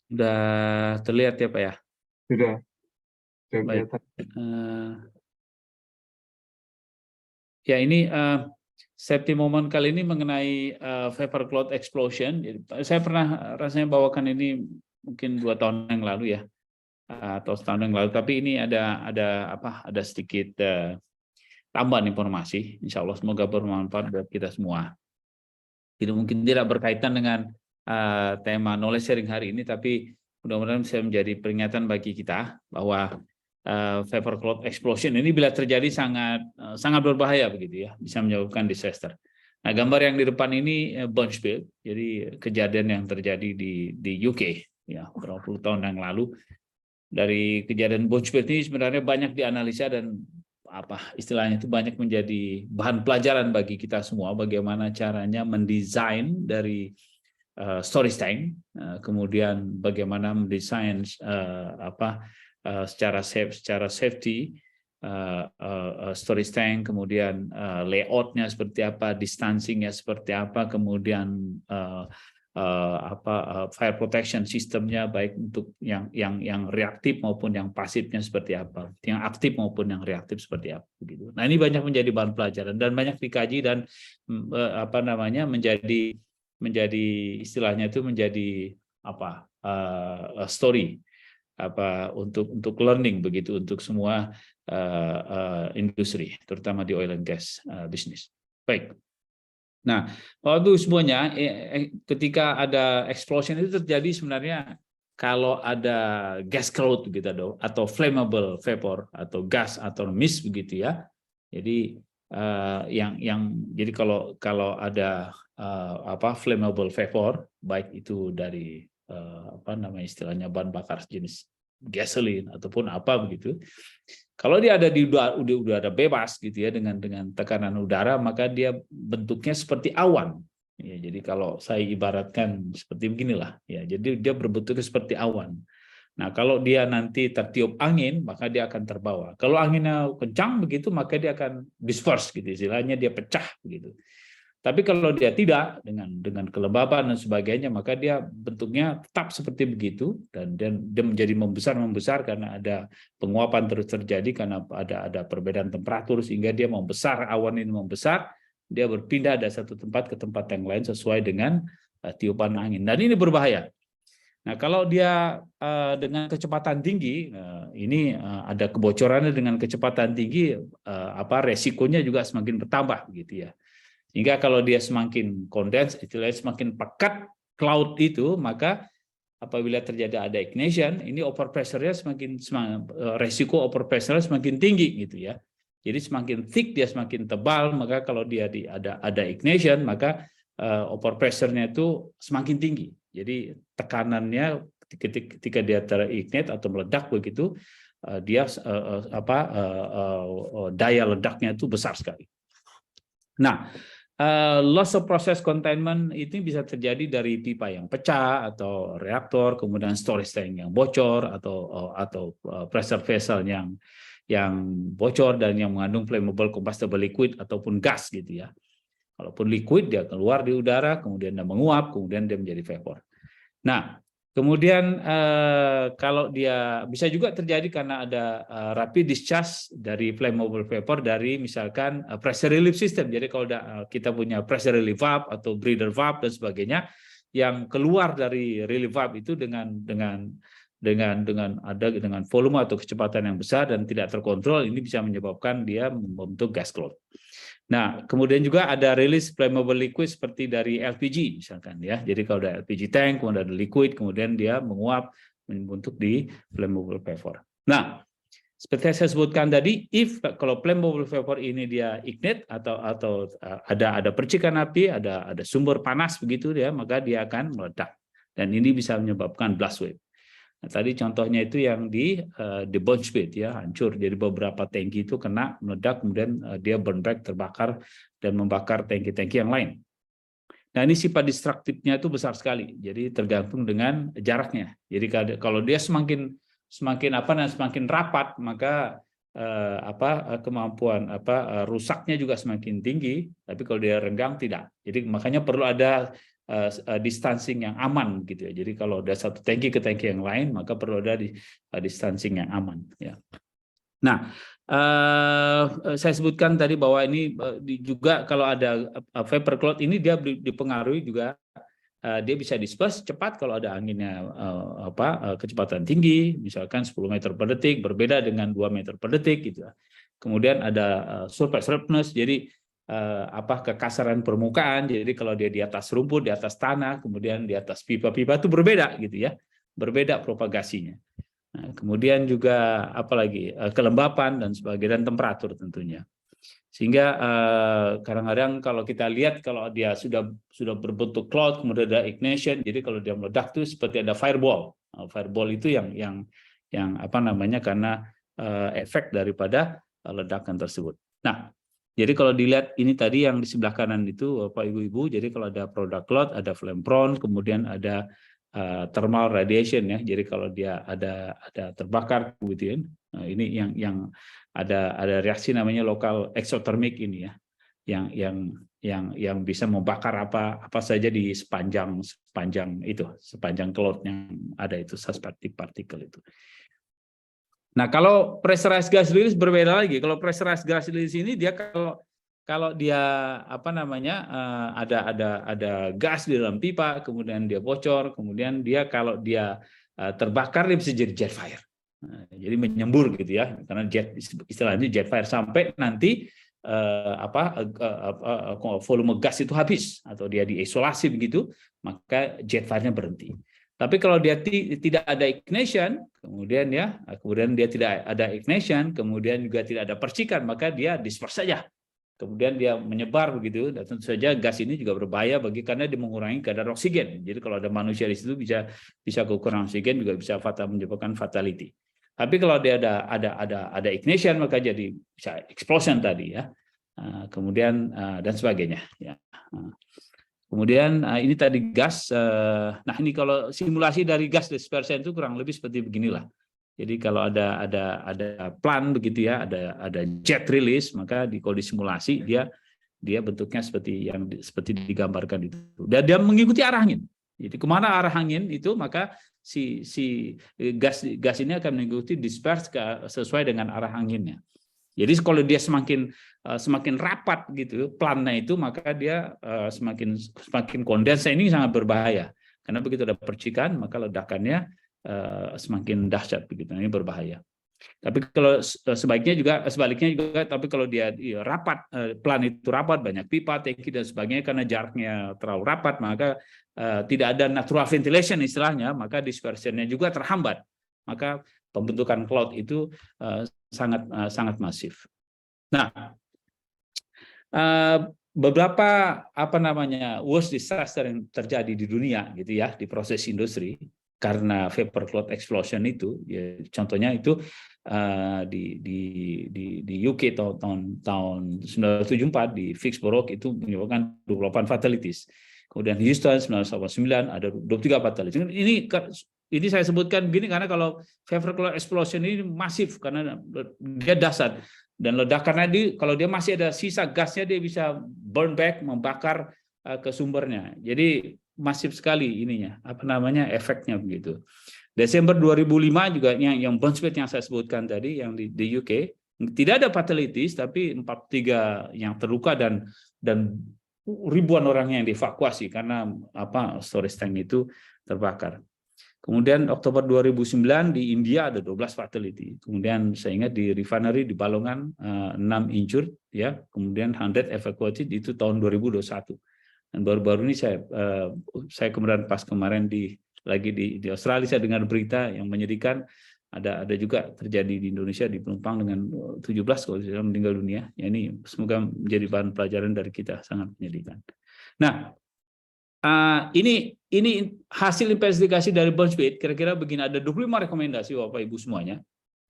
Sudah terlihat ya Pak ya? Sudah Baik. kelihatan. Ya ini safety moment kali ini mengenai vapor cloud explosion. Jadi, saya pernah rasanya bawakan ini mungkin 2 tahun yang lalu ya, atau setahun yang lalu. Tapi ini ada sedikit tambahan informasi. Insya Allah semoga bermanfaat buat kita semua. Tidak mungkin tidak berkaitan dengan tema knowledge sharing hari ini, tapi mudah-mudahan bisa menjadi peringatan bagi kita bahwa vapor cloud explosion ini bila terjadi sangat berbahaya begitu ya, bisa menyebabkan disaster. Nah, gambar yang di depan ini Bunchfield, jadi kejadian yang terjadi di UK ya berapa puluh tahun yang lalu. Dari kejadian Bunchfield ini sebenarnya banyak dianalisa dan istilahnya itu banyak menjadi bahan pelajaran bagi kita semua bagaimana caranya mendesain dari storage tank, kemudian bagaimana mendesain secara safety storage tank, kemudian layoutnya seperti apa, distancingnya seperti apa, kemudian fire protection sistemnya baik untuk yang reaktif maupun yang pasifnya seperti apa, yang aktif maupun yang reaktif seperti apa begitu. Nah, ini banyak menjadi bahan pelajaran dan banyak dikaji dan menjadi istilahnya itu menjadi story untuk learning begitu untuk semua industri terutama di oil and gas bisnis. Baik. Nah, waktu semuanya ketika ada explosion itu terjadi sebenarnya kalau ada gas cloud gitu atau flammable vapor atau gas atau mist begitu ya. Jadi jadi kalau ada flammable vapor baik itu dari istilahnya bahan bakar jenis gasoline ataupun apa begitu. Kalau dia ada di udara bebas gitu ya dengan tekanan udara, maka dia bentuknya seperti awan. Ya, jadi kalau saya ibaratkan seperti beginilah ya. Jadi dia berbentuknya seperti awan. Nah, kalau dia nanti tertiup angin, maka dia akan terbawa. Kalau anginnya kencang begitu, maka dia akan disperse gitu, istilahnya dia pecah begitu. Tapi kalau dia tidak dengan kelembaban dan sebagainya, maka dia bentuknya tetap seperti begitu dan dia menjadi membesar karena ada penguapan terus terjadi karena ada perbedaan temperatur sehingga dia membesar, awan ini membesar, dia berpindah dari satu tempat ke tempat yang lain sesuai dengan tiupan angin. Dan ini berbahaya. Nah, kalau dia dengan kecepatan tinggi, ini ada kebocorannya dengan kecepatan tinggi, resikonya juga semakin bertambah gitu ya. Sehingga kalau dia semakin kondens, istilahnya semakin pekat cloud itu, maka apabila terjadi ada ignition, ini overpressure-nya resiko overpressure-nya semakin tinggi gitu ya. Jadi semakin thick dia semakin tebal, maka kalau dia ada ignition, maka overpressure-nya itu semakin tinggi. Jadi tekanannya ketika dia terignite atau meledak begitu, dia daya ledaknya itu besar sekali. Nah, loss of process containment itu bisa terjadi dari pipa yang pecah atau reaktor, kemudian storage tank yang bocor atau pressure vessel yang bocor dan yang mengandung flammable combustible liquid ataupun gas gitu ya. Kalaupun liquid dia keluar di udara, kemudian dia menguap, kemudian dia menjadi vapor. Nah, kemudian kalau dia bisa juga terjadi karena ada rapid discharge dari flammable vapor dari misalkan pressure relief system. Jadi kalau kita punya pressure relief valve atau breather valve dan sebagainya yang keluar dari relief valve itu dengan volume atau kecepatan yang besar dan tidak terkontrol, ini bisa menyebabkan dia membentuk gas cloud. Nah, kemudian juga ada rilis flammable liquid seperti dari LPG misalkan ya. Jadi kalau ada LPG tank, kemudian ada liquid, kemudian dia menguap membentuk di flammable vapor. Nah, seperti yang saya sebutkan tadi, kalau flammable vapor ini dia ignite atau ada percikan api, ada sumber panas begitu ya, maka dia akan meledak. Dan ini bisa menyebabkan blast wave. Nah, tadi contohnya itu yang di Bunchfield ya, hancur. Jadi beberapa tangki itu kena meledak, kemudian dia burn back, terbakar dan membakar tangki-tangki yang lain. Nah, ini sifat destruktifnya itu besar sekali. Jadi tergantung dengan jaraknya. Jadi kalau dia semakin rapat, maka kemampuan rusaknya juga semakin tinggi. Tapi kalau dia renggang tidak. Jadi makanya perlu ada distancing yang aman gitu ya. Jadi kalau ada satu tangki ke tangki yang lain, maka perlu ada distancing yang aman ya. Nah, saya sebutkan tadi bahwa ini juga kalau ada vapor cloud ini dia dipengaruhi juga, dia bisa disperse cepat kalau ada anginnya kecepatan tinggi, misalkan 10 meter per detik, berbeda dengan 2 meter per detik gitu. Kemudian ada surface roughness, jadi kekasaran permukaan. Jadi kalau dia di atas rumput, di atas tanah, kemudian di atas pipa-pipa itu berbeda gitu ya, berbeda propagasinya. Nah, kemudian juga apalagi kelembapan dan sebagainya, dan temperatur tentunya. Sehingga kadang-kadang kalau kita lihat kalau dia sudah berbentuk cloud, kemudian ada ignition, jadi kalau dia meledak itu seperti ada fireball. Fireball itu yang karena efek daripada ledakan tersebut. Nah, jadi kalau dilihat ini tadi yang di sebelah kanan itu Bapak Ibu-ibu, jadi kalau ada product cloud, ada flame prone, kemudian ada thermal radiation ya. Jadi kalau dia ada terbakar gitu ya. Nah, ini yang ada reaksi namanya lokal exothermic ini ya. Yang bisa membakar apa saja di sepanjang cloud yang ada itu, seperti partikel itu. Nah, kalau pressurized gas release berbeda lagi. Kalau pressurized gas release ini dia kalau dia ada gas di dalam pipa, kemudian dia bocor, kemudian dia kalau dia terbakar dia bisa jadi jet fire. Nah, jadi menyembur gitu ya, karena istilahnya jet fire sampai nanti volume gas itu habis atau dia diisolasi begitu, maka jet fire-nya berhenti. Tapi kalau dia tidak ada ignition, kemudian dia tidak ada ignition, kemudian juga tidak ada percikan, maka dia disperse saja. Kemudian dia menyebar begitu, dan tentu saja gas ini juga berbahaya karena dia mengurangi kadar oksigen. Jadi kalau ada manusia di situ bisa kekurangan oksigen, juga bisa menyebabkan fatality. Tapi kalau dia ada ignition, maka jadi bisa explosion tadi ya. Kemudian dan sebagainya ya. Kemudian ini tadi gas. Nah, ini kalau simulasi dari gas dispersion itu kurang lebih seperti beginilah. Jadi kalau ada plan begitu ya, ada jet release, maka kalau disimulasi dia bentuknya seperti digambarkan itu. Dan dia mengikuti arah angin. Jadi kemana arah angin itu, maka si gas ini akan mengikuti disperse sesuai dengan arah anginnya. Jadi kalau dia semakin rapat gitu plannya itu, maka dia semakin kondens. Ini sangat berbahaya karena begitu ada percikan, maka ledakannya semakin dahsyat begitu. Ini berbahaya. Tapi kalau sebaliknya juga, tapi kalau dia rapat, plan itu rapat, banyak pipa, tangki dan sebagainya, karena jaraknya terlalu rapat, maka tidak ada natural ventilation istilahnya, maka dispersionnya juga terhambat. Maka pembentukan cloud itu sangat masif. Nah, beberapa worst disaster yang terjadi di dunia gitu ya, di proses industri karena vapor cloud explosion itu ya, contohnya itu di UK tahun 1974 di Vicksburg itu menyebabkan 28 fatalities. Kemudian Houston 1989 ada 23 fatalities. Ini saya sebutkan begini karena kalau vapor cloud explosion ini masif karena dia dahsyat. Dan ledakannya kalau dia masih ada sisa gasnya, dia bisa burn back, membakar ke sumbernya. Jadi masif sekali ininya, efeknya begitu. Desember 2005 juga yang Burnspit yang saya sebutkan tadi, yang di UK, tidak ada fatalities, tapi 43 yang terluka dan ribuan orang yang dievakuasi karena storage tank itu terbakar. Kemudian Oktober 2009 di India ada 12 fatality. Kemudian saya ingat di refinery di Balongan 6 injured ya. Kemudian 100 evacuated itu tahun 2021. Dan baru-baru ini saya kemudian pas kemarin lagi di Australia saya dengar berita yang menyedihkan, ada juga terjadi di Indonesia di penumpang dengan 17 kalau tidak meninggal dunia. Ya, ini semoga menjadi bahan pelajaran dari kita, sangat menyedihkan. Nah, ini hasil investigasi dari Burnspit, kira-kira begini, ada 25 rekomendasi Bapak Ibu semuanya.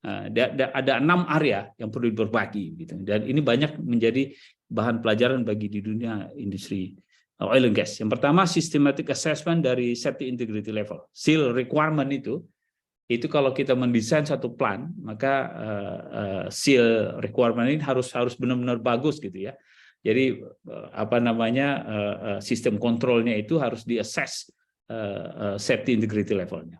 Ada 6 area yang perlu berbagi gitu. Dan ini banyak menjadi bahan pelajaran bagi di dunia industri oil and gas. Yang pertama, systematic assessment dari safety integrity level. SEAL requirement itu kalau kita mendesain satu plan, maka SEAL requirement ini harus benar-benar bagus gitu ya. Jadi apa namanya sistem kontrolnya itu harus di-assess safety integrity levelnya.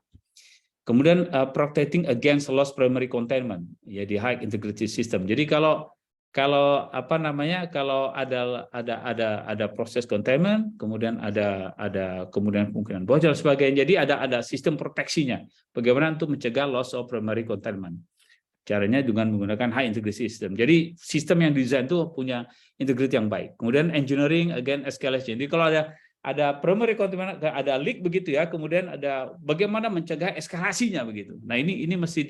Kemudian protecting against loss primary containment, ya di high integrity system. Jadi kalau apa namanya, kalau ada proses containment, kemudian ada kemudian kemungkinan bocor sebagainya. Jadi ada sistem proteksinya. Bagaimana untuk mencegah loss of primary containment? Caranya dengan menggunakan high integrity system. Jadi sistem yang desain itu punya integrity yang baik. Kemudian engineering against escalation. Jadi kalau ada primary containment, ada leak begitu ya, kemudian ada bagaimana mencegah eskalasinya begitu. Nah ini mesti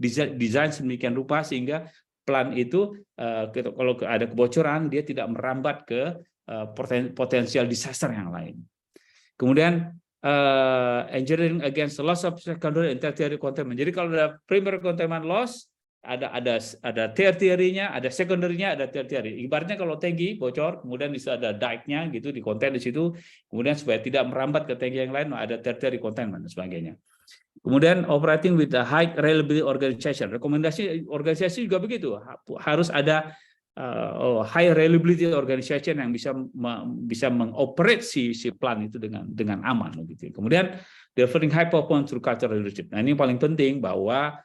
didesain sedemikian rupa sehingga plan itu kalau ada kebocoran dia tidak merambat ke potensial disaster yang lain. Kemudian engineering against loss of secondary and tertiary containment. Jadi kalau ada primary containment loss, ada tertiary-nya, ada secondary-nya, ada tertiary. Ibaratnya kalau tangki bocor, kemudian bisa ada dike-nya gitu di contain di situ, kemudian supaya tidak merambat ke tangki yang lain, ada tertiary containment dan sebagainya. Kemudian operating with a high reliability organization. Rekomendasi organisasi juga begitu, harus ada high reliability organization yang bisa mengoperate si plan itu dengan aman gitu. Kemudian delivering high performance through cultural leadership. Nah, ini paling penting bahwa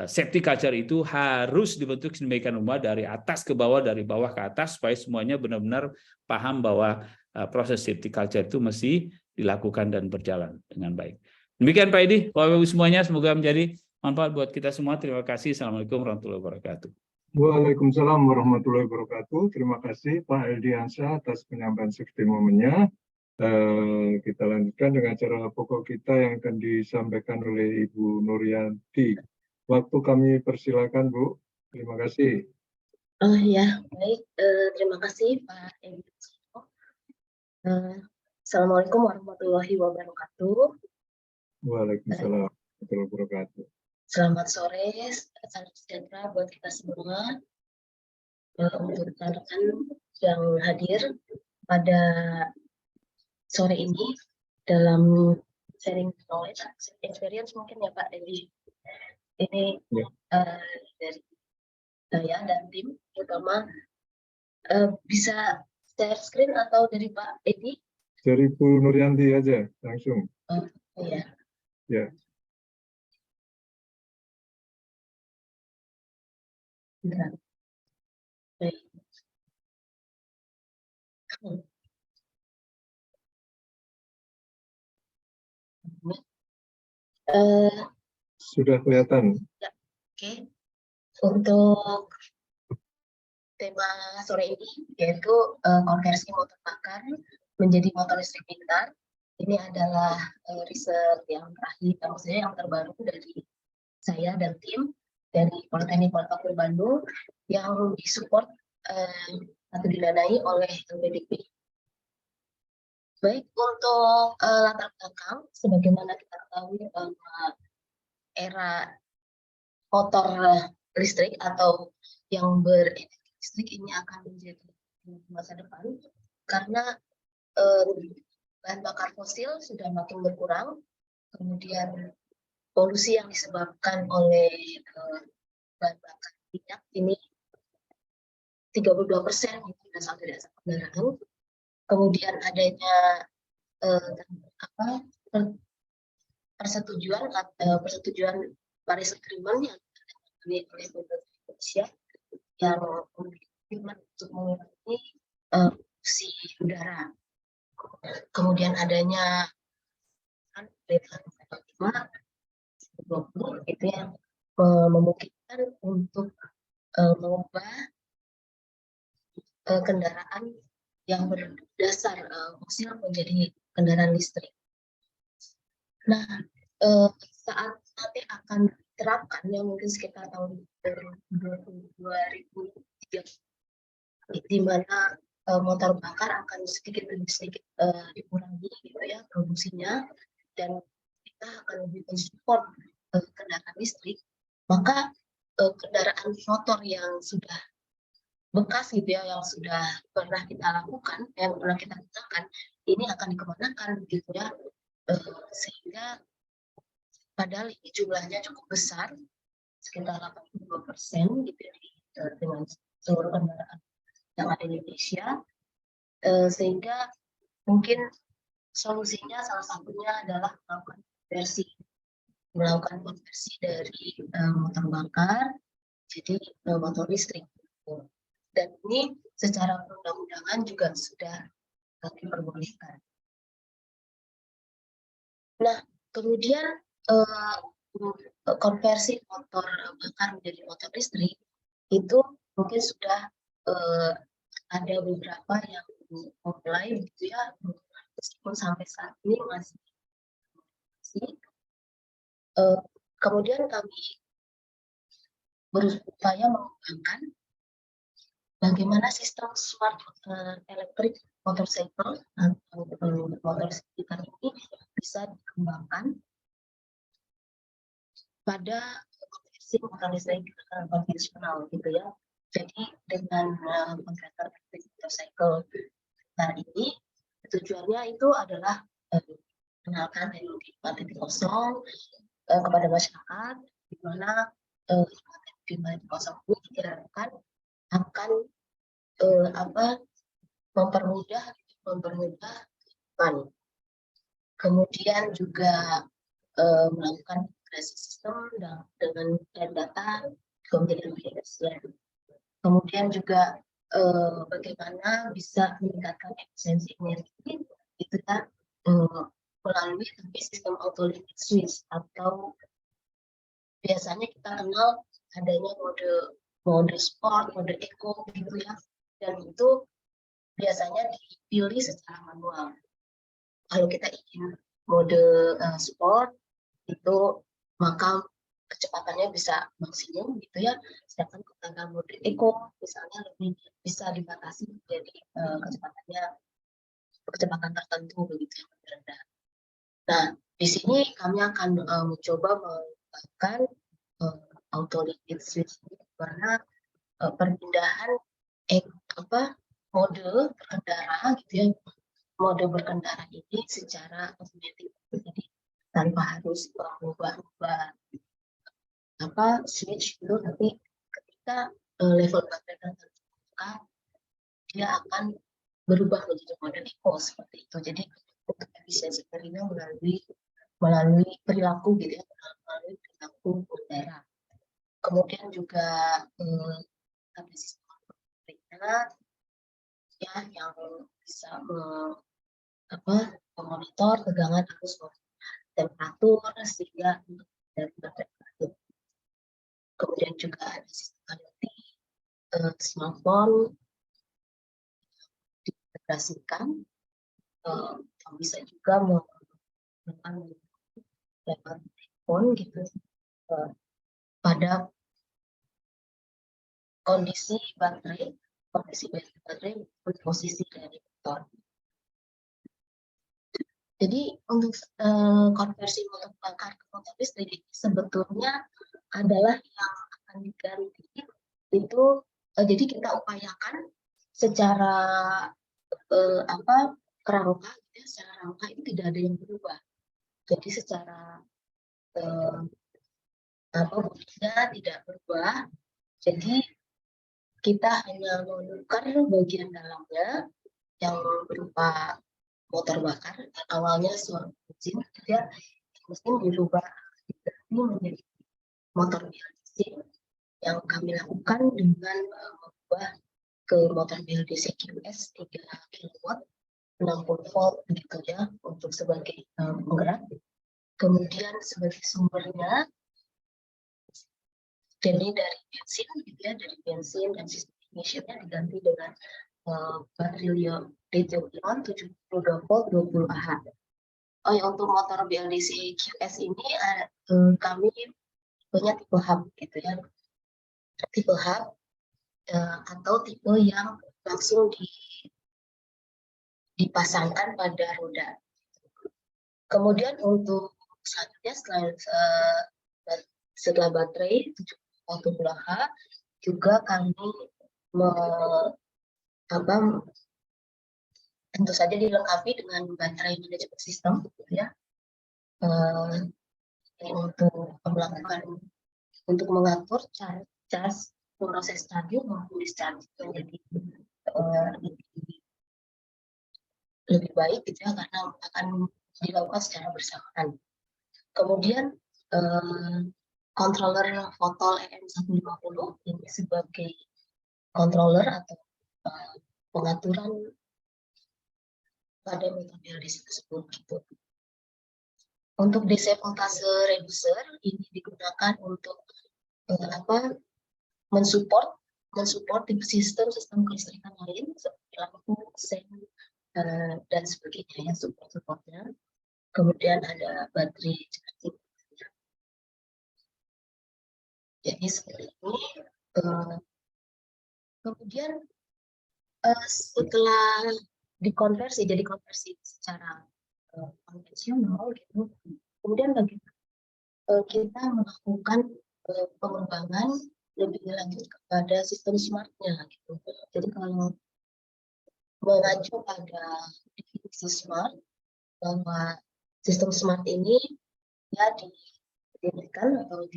safety culture itu harus dibentuk sedemikian rupa dari atas ke bawah, dari bawah ke atas, supaya semuanya benar-benar paham bahwa proses safety culture itu mesti dilakukan dan berjalan dengan baik. Demikian Pak Edi, Bapak Ibu semuanya, semoga menjadi manfaat buat kita semua. Terima kasih. Assalamualaikum warahmatullahi wabarakatuh. Waalaikumsalam warahmatullahi wabarakatuh. Terima kasih Pak Eldiansyah atas penyampaian safety moment-nya. Kita lanjutkan dengan acara pokok kita yang akan disampaikan oleh Ibu Nuryanti. Waktu kami persilakan, Bu. Terima kasih. Oh ya, baik. Terima kasih Pak Edi. Assalamualaikum warahmatullahi wabarakatuh. Waalaikumsalam warahmatullahi wabarakatuh. Selamat sore, salam sejahtera buat kita semua. Untuk rekan-rekan yang hadir pada sore ini dalam sharing knowledge, experience mungkin ya Pak Edi. Ini dari saya dan tim, terutama bisa share screen atau dari Pak Edi? Dari Bu Nuryanti aja, langsung. Oh iya. Ya. Benar. Baik. Sudah kelihatan. Ya, oke. Untuk tema sore ini yaitu konversi motor bakar menjadi motor listrik pintar. Ini adalah riset yang terakhir, maksudnya yang terbaru dari saya dan tim dari Politeknik Manufaktur Bandung yang disupport atau didanai oleh LPDP. Baik, untuk latar belakang, sebagaimana kita ketahui bahwa era motor listrik atau yang berenergi listrik ini akan menjadi masa depan karena bahan bakar fosil sudah makin berkurang, kemudian polusi yang disebabkan oleh bahan bakar minyak ini 32% berasal dari asap kendaraan. Kemudian adanya persetujuan Paris Agreement yang dilakukan oleh Indonesia yang berkomitmen untuk mengurangi polusi udara. Kemudian adanya itu yang memungkinkan untuk mengubah kendaraan yang berdasar fosil menjadi kendaraan listrik. Nah, saat nanti akan diterapkan yang mungkin sekitar tahun 2030, di mana motor bakar akan sedikit demi sedikit dikurangi gitu ya produksinya, dan kita akan lebih mensupport kendaraan listrik, maka kendaraan motor yang sudah bekas gitu ya, yang sudah pernah kita lakukan, yang pernah kita gunakan, ini akan dikemanakan gitu ya, sehingga padahal ini jumlahnya cukup besar, sekitar 82% gitu ya, dengan seluruh kendaraan yang ada di Indonesia, sehingga mungkin solusinya salah satunya adalah melakukan konversi dari motor bakar jadi motor listrik. Dan ini secara perundang-undangan juga sudah diperbolehkan. Nah, kemudian konversi motor bakar menjadi motor listrik itu mungkin sudah ada beberapa yang mulai gitu ya, meskipun sampai saat ini masih. Kemudian kami berupaya mengembangkan bagaimana sistem smart electric motorcycle atau motor sekitar ini bisa dikembangkan pada konversi motor listrik konvensional gitu ya. Jadi dengan konverter electric motorcycle ini tujuannya itu adalah mengenalkan teknologi 4.0 kepada masyarakat, di mana teknologi 4.0 ini diharapkan akan mempermudah kehidupan. Kemudian juga melakukan integrasi sistem dengan data menjadi lebih efisien. Kemudian juga bagaimana bisa meningkatkan efisiensi energi itu kan melalui sistem auto limit switch, atau biasanya kita kenal adanya mode sport, mode eco gitu ya, dan itu biasanya dipilih secara manual. Kalau kita ingin mode sport itu maka kecepatannya bisa maksimum gitu ya, sedangkan ketika mode eco misalnya lebih bisa dibatasi jadi kecepatan tertentu begitu yang lebih rendah. Nah, di sini kami akan mencoba menggunakan auto limit switch karena perpindahan mode berkendara gitu ya, mode berkendara ini secara otomatis, jadi tanpa harus berubah switch itu, tapi ketika level baterai tertentu dia akan berubah menjadi mode eco seperti itu. Jadi untuk efisiensi energinya melalui perilaku gitu ya, melalui perilaku udara. Kemudian juga ada sistem ya yang bisa memonitor tegangan arus temperatur sehingga dari baterai. Kemudian juga ada sistem IoT, smartphone diintegrasikan, bisa juga menggunakan lewat telepon gitu pada kondisi baterai posisi dari motor. Jadi untuk konversi motor bakar ke motor listrik sebetulnya adalah yang akan diganti itu, jadi kita upayakan secara kerangka, gitu ya, secara rangka itu tidak ada yang berubah. Jadi secara bodinya tidak berubah. Jadi kita hanya menukar bagian dalamnya yang berupa motor bakar. Awalnya suara mesin, dia mesin dirubah menjadi motor BLDC yang kami lakukan dengan mengubah ke motor BLDC QS 3 kW 60 volt gitu ya, untuk sebagai penggerak. Kemudian sebagai sumbernya jadi dari bensin gitu ya, dari bensin dan sistem ignitionnya diganti dengan baterai lithium-ion 72 volt 20 Ah. Untuk motor BLDC QS ini kami punya tipe hub gitu ya, tipe hub atau tipe yang langsung dipasangkan pada roda. Kemudian untuk selanjutnya setelah baterai 70 Ah juga kami tentu saja dilengkapi dengan baterai manajemen sistem gitu ya, untuk mengatur charge proses charging maupun discharge menjadi lebih baik gitu ya, karena akan dilakukan secara bersamaan. Kemudian controller Fotol EM150 ini sebagai controller atau pengaturan pada metode LDC tersebut gitu. Untuk DC voltase reducer ini digunakan untuk mensupport sistem kelistrikan lain seperti lampu, sen, dan sebagainya ya, supportnya. Kemudian ada baterai charging. Jadi seperti ini. Kemudian setelah dikonversi jadi konversi secara konvensional gitu, kemudian kita melakukan pengembangan lebih lanjut kepada sistem smartnya gitu. Jadi kalau mengacu pada definisi smart, bahwa sistem smart ini ya didirikan atau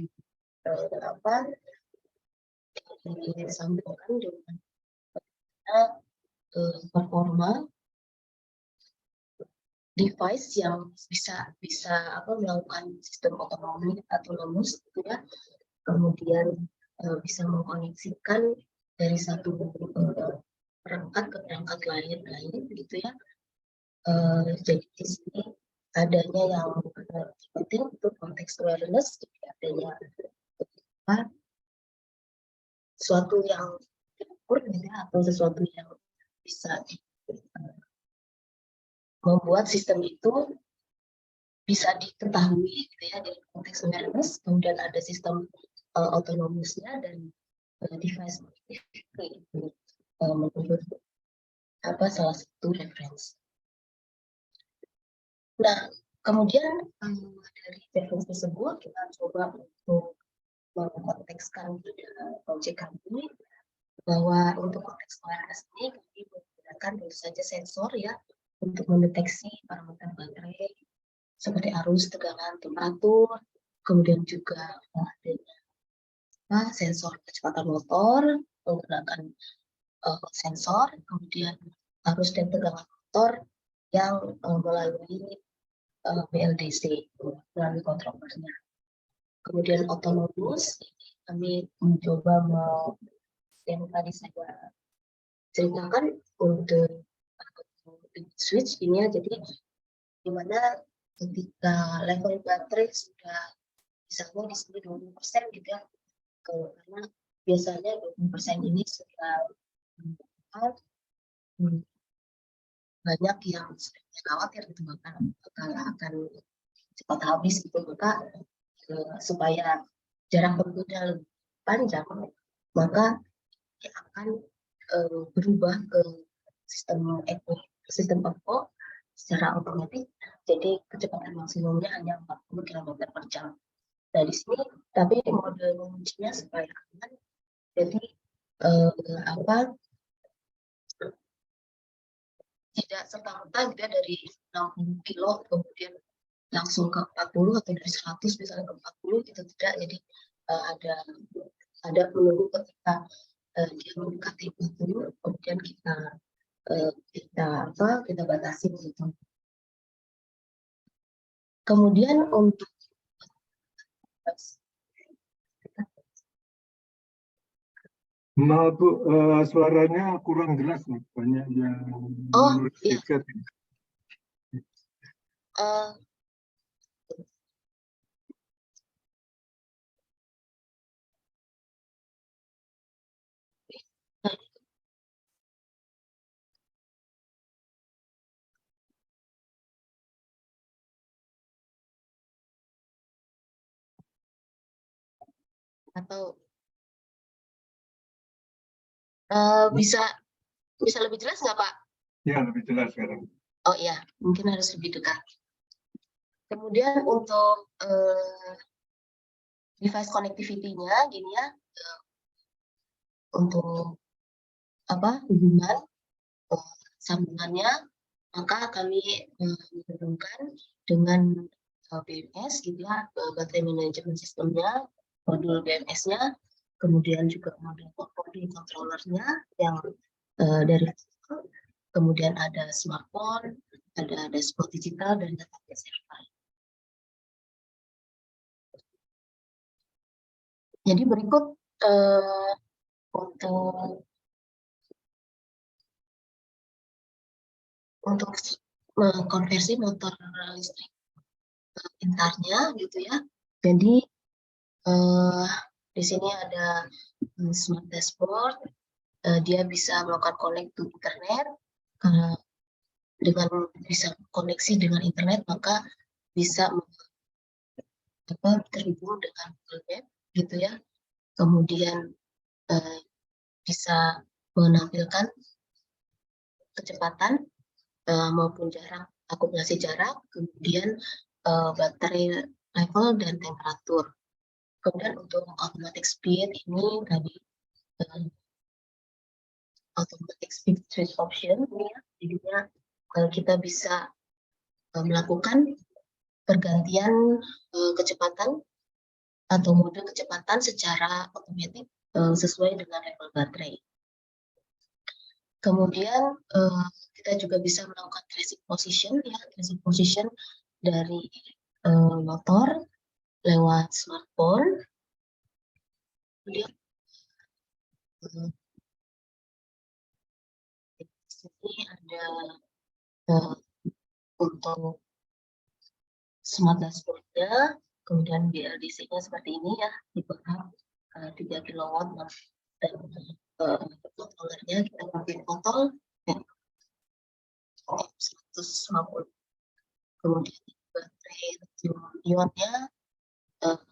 disambungkan dengan performa device yang bisa melakukan sistem autonomous gitu ya, kemudian bisa mengkoneksikan dari satu perangkat ke perangkat lain gitu ya. Jadi di sini adanya yang penting untuk konteks awareness, jadi adanya sesuatu yang diukur gitu ya, atau sesuatu yang bisa membuat sistem itu bisa diketahui gitu ya dari konteks awareness. Kemudian ada sistem autonomousnya dan device itu menurut salah satu referensi. Nah, kemudian dari referensi tersebut kita coba untuk mengkontekskan proyek kami bahwa untuk konteks awareness ini kami menggunakan tentu saja sensor ya untuk mendeteksi parameter baterai seperti arus, tegangan, temperatur, kemudian juga adanya sensor kecepatan motor menggunakan sensor, kemudian arus dan tegangan motor yang melalui BLDC melalui controllernya. Kemudian autonomous, kami mencoba yang tadi saya ceritakan untuk switch ini ya, jadi dimana ketika level baterai sudah misalnya di sini 20% gitu ya, karena biasanya 20% ini sudah banyak yang khawatir gitu, akan cepat habis gitu, maka supaya jarak tempuhnya lebih panjang, maka akan berubah ke sistem eco secara otomatis, jadi kecepatan maksimumnya hanya 40 km/jam. Nah di sini tapi mode mengujinya supaya aman, jadi tidak serta-merta gitu ya dari 60 kilo kemudian langsung ke 40 atau dari 100 misalnya ke 40 itu tidak, jadi ada menunggu ketika dia mendekati 40 kemudian kita batasi gitu. Kemudian untuk Maaf Bu, suaranya kurang jelas nih, banyak yang iya. Atau bisa lebih jelas nggak Pak? Ya, lebih jelas sekarang. Oh iya, mungkin harus lebih dekat. Kemudian untuk device connectivity-nya gini ya, untuk hubungan sambungannya, maka kami menghubungkan dengan BMS gitu ya, baterai manajemen sistemnya, modul BMS-nya, kemudian juga modul controllernya yang dari phone, kemudian ada smartphone, ada dashboard digital dan database server. Jadi berikut untuk mengkonversi motor listrik pintarnya gitu ya. Jadi di sini ada smart dashboard, dia bisa melakukan connect to internet. Dengan bisa koneksi dengan internet maka bisa terhubung dengan Google Map gitu ya. Kemudian bisa menampilkan kecepatan maupun jarak, akumulasi jarak, kemudian baterai level dan temperatur. Kemudian untuk automatic speed ini tadi automatic speed switch option ini ya, jadinya kita bisa melakukan pergantian kecepatan atau mode kecepatan secara otomatis sesuai dengan level baterai. Kemudian kita juga bisa melakukan tracing position ya, tracing position dari motor lewat smartphone. Kemudian di sini ada untuk smart dashboard-nya, kemudian BLDC-nya seperti ini ya, tipe 3 kW dan kontrolernya kita pakai kontrol ya, 150. Kemudian baterai ionnya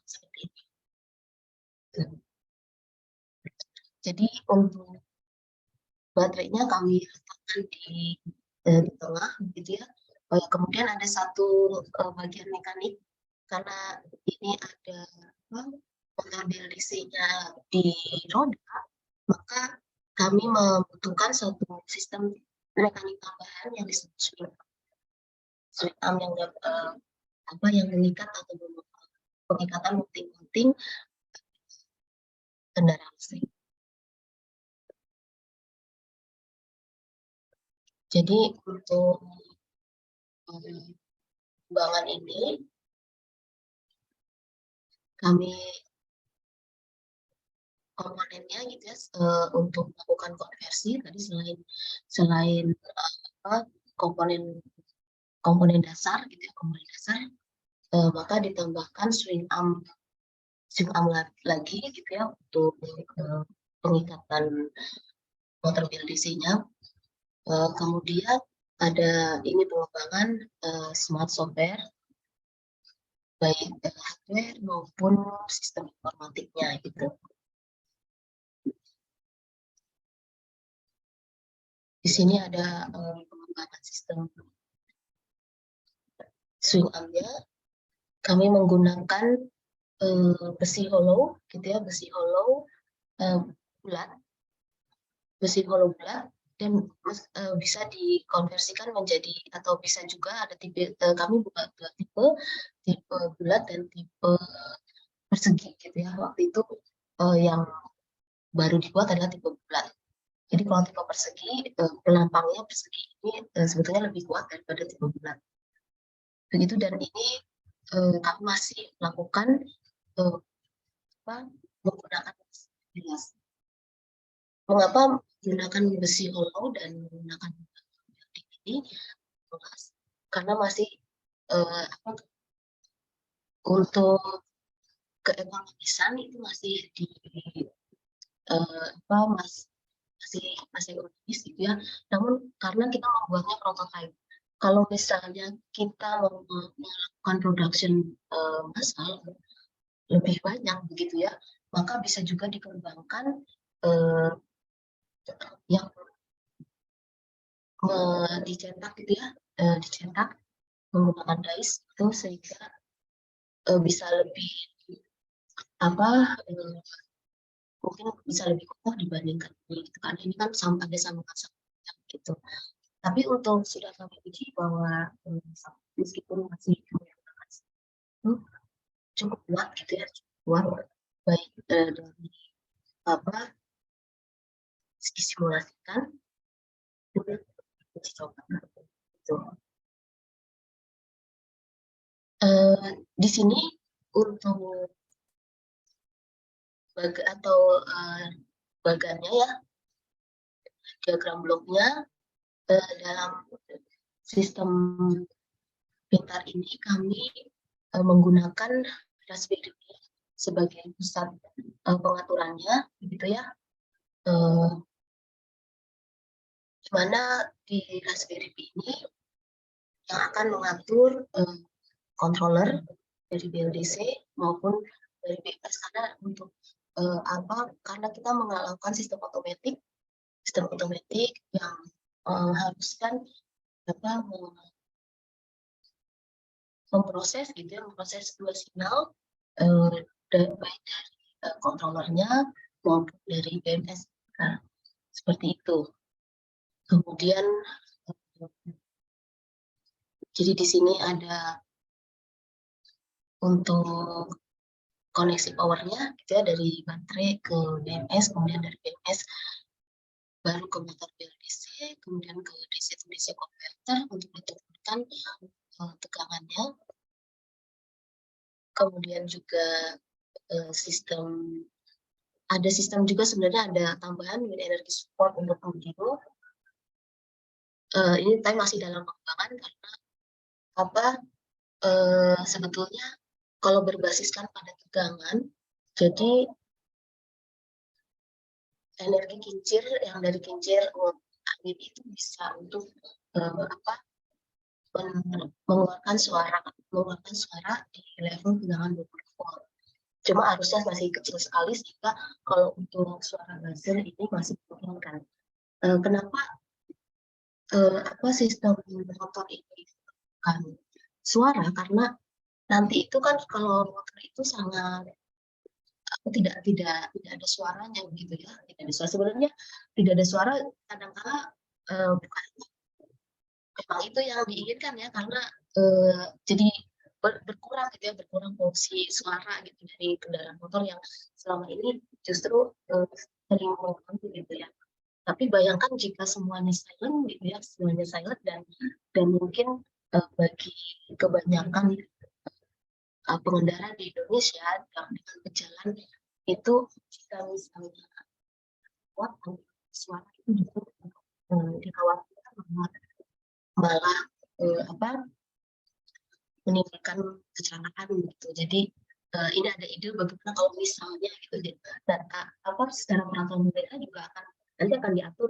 seperti ini. Jadi untuk baterainya kami letakkan di tengah gitu ya. Kemudian ada satu bagian mekanik karena ini ada motor BLDC-nya di roda, maka kami membutuhkan satu sistem mekanik tambahan yang disebut swing arm yang yang mengikat atau pengikatan penting-penting kendaraan listrik. Jadi untuk pengembangan ini kami komponennya gitu ya, untuk melakukan konversi tadi selain komponen dasar gitu ya, maka ditambahkan swing arm lagi gitu ya untuk pengikatan motor BLDC-nya. Kemudian ada ini pengembangan smart software baik hardware maupun sistem informatiknya gitu. Di sini ada pengembangan sistem swing arm-nya. Kami menggunakan besi hollow gitu ya, besi hollow bulat dan bisa dikonversikan menjadi atau bisa juga ada tipe kami buka dua tipe bulat dan tipe persegi gitu ya. Waktu itu yang baru dibuat adalah tipe bulat. Jadi kalau tipe persegi, pelampangnya persegi ini sebetulnya lebih kuat daripada tipe bulat. Begitu, dan ini kami masih melakukan menggunakan bilas. Mengapa menggunakan besi hollow dan menggunakan ini? Karena masih untuk keekonomisan itu masih di masih ekonomis gitu ya. Namun karena kita membuatnya prototype, kalau misalnya kita melakukan production massal lebih banyak begitu ya, maka bisa juga dikembangkan yang dicetak gitu ya, dicetak menggunakan dice itu sehingga bisa lebih mungkin bisa lebih kokoh dibandingkan ini gitu, karena ini kan ada sambungan gitu. Tapi untuk sudah kami uji bahwa meskipun masih cukup kuat gitu ya, kuat baik dari disimulasikan uji coba. Gitu. Di sini untuk bagannya ya, diagram bloknya dalam sistem pintar ini kami menggunakan Raspberry Pi sebagai pusat pengaturannya, begitu ya. Di mana di Raspberry Pi ini yang akan mengatur controller dari BLDC maupun dari BMS, karena untuk karena kita melakukan sistem otomatik yang mengharuskan memproses dua signal baik dari controllernya maupun dari BMS. Nah, seperti itu. Kemudian jadi di sini ada untuk koneksi powernya gitu ya, dari baterai ke BMS, kemudian dari BMS baru ke motor BLDC, kemudian ke DC to DC converter untuk diturunkan tegangannya. Kemudian juga ada sistem juga sebenarnya ada tambahan wind energy support untuk Arduino. Ini tapi masih dalam pengembangan karena sebetulnya kalau berbasiskan pada tegangan, jadi energi kincir yang dari kincir angin itu bisa untuk mengeluarkan suara di level tegangan 20 volt. Cuma harusnya masih kecil sekali, sehingga kalau untuk suara buzzer ini masih memungkinkan. Kenapa sistem motor ini kan suara? Karena nanti itu kan kalau motor itu sangat tidak ada suaranya begitu ya, tidak ada suara. Sebenarnya tidak ada suara kadang-kala bukan memang itu yang diinginkan ya, karena jadi berkurang gitu ya, berkurang fungsi suara gitu dari kendaraan motor yang selama ini justru sering mengganggu gitu ya. Tapi bayangkan jika semuanya silent gitu ya, semuanya silent dan mungkin bagi kebanyakan pengendara di Indonesia yang dengan berjalan itu jika misalnya kuat suara itu justru dikhawatirkan malah menimbulkan kecelakaan gitu. Jadi ini ada ide bagaimana kalau misalnya gitu, dan secara peraturan pemerintah juga nanti akan diatur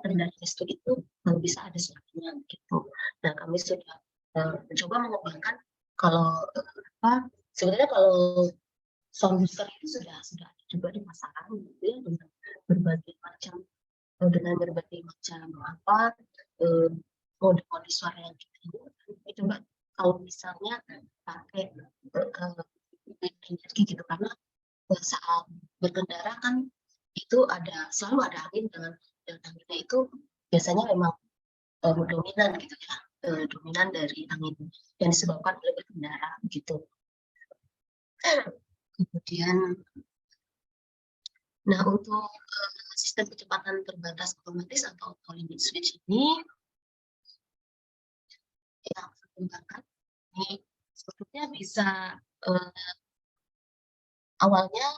kendaraan listrik itu bisa ada suaranya gitu. Nah, kami sudah mencoba mengembangkan kalau sebenarnya kalau sound booster itu sudah ada juga di pasaran gitu ya, dengan berbagai macam mode suara yang kita inginkan. Coba kalau misalnya pakai energi gitu, karena saat berkendara kan itu selalu ada angin, dan anginnya itu biasanya memang dominan gitu ya, dominan dari angin yang disebabkan oleh berkendara gitu. Kemudian untuk sistem kecepatan terbatas otomatis atau auto limit switch ini yang dikembangkan ini sebetulnya bisa awalnya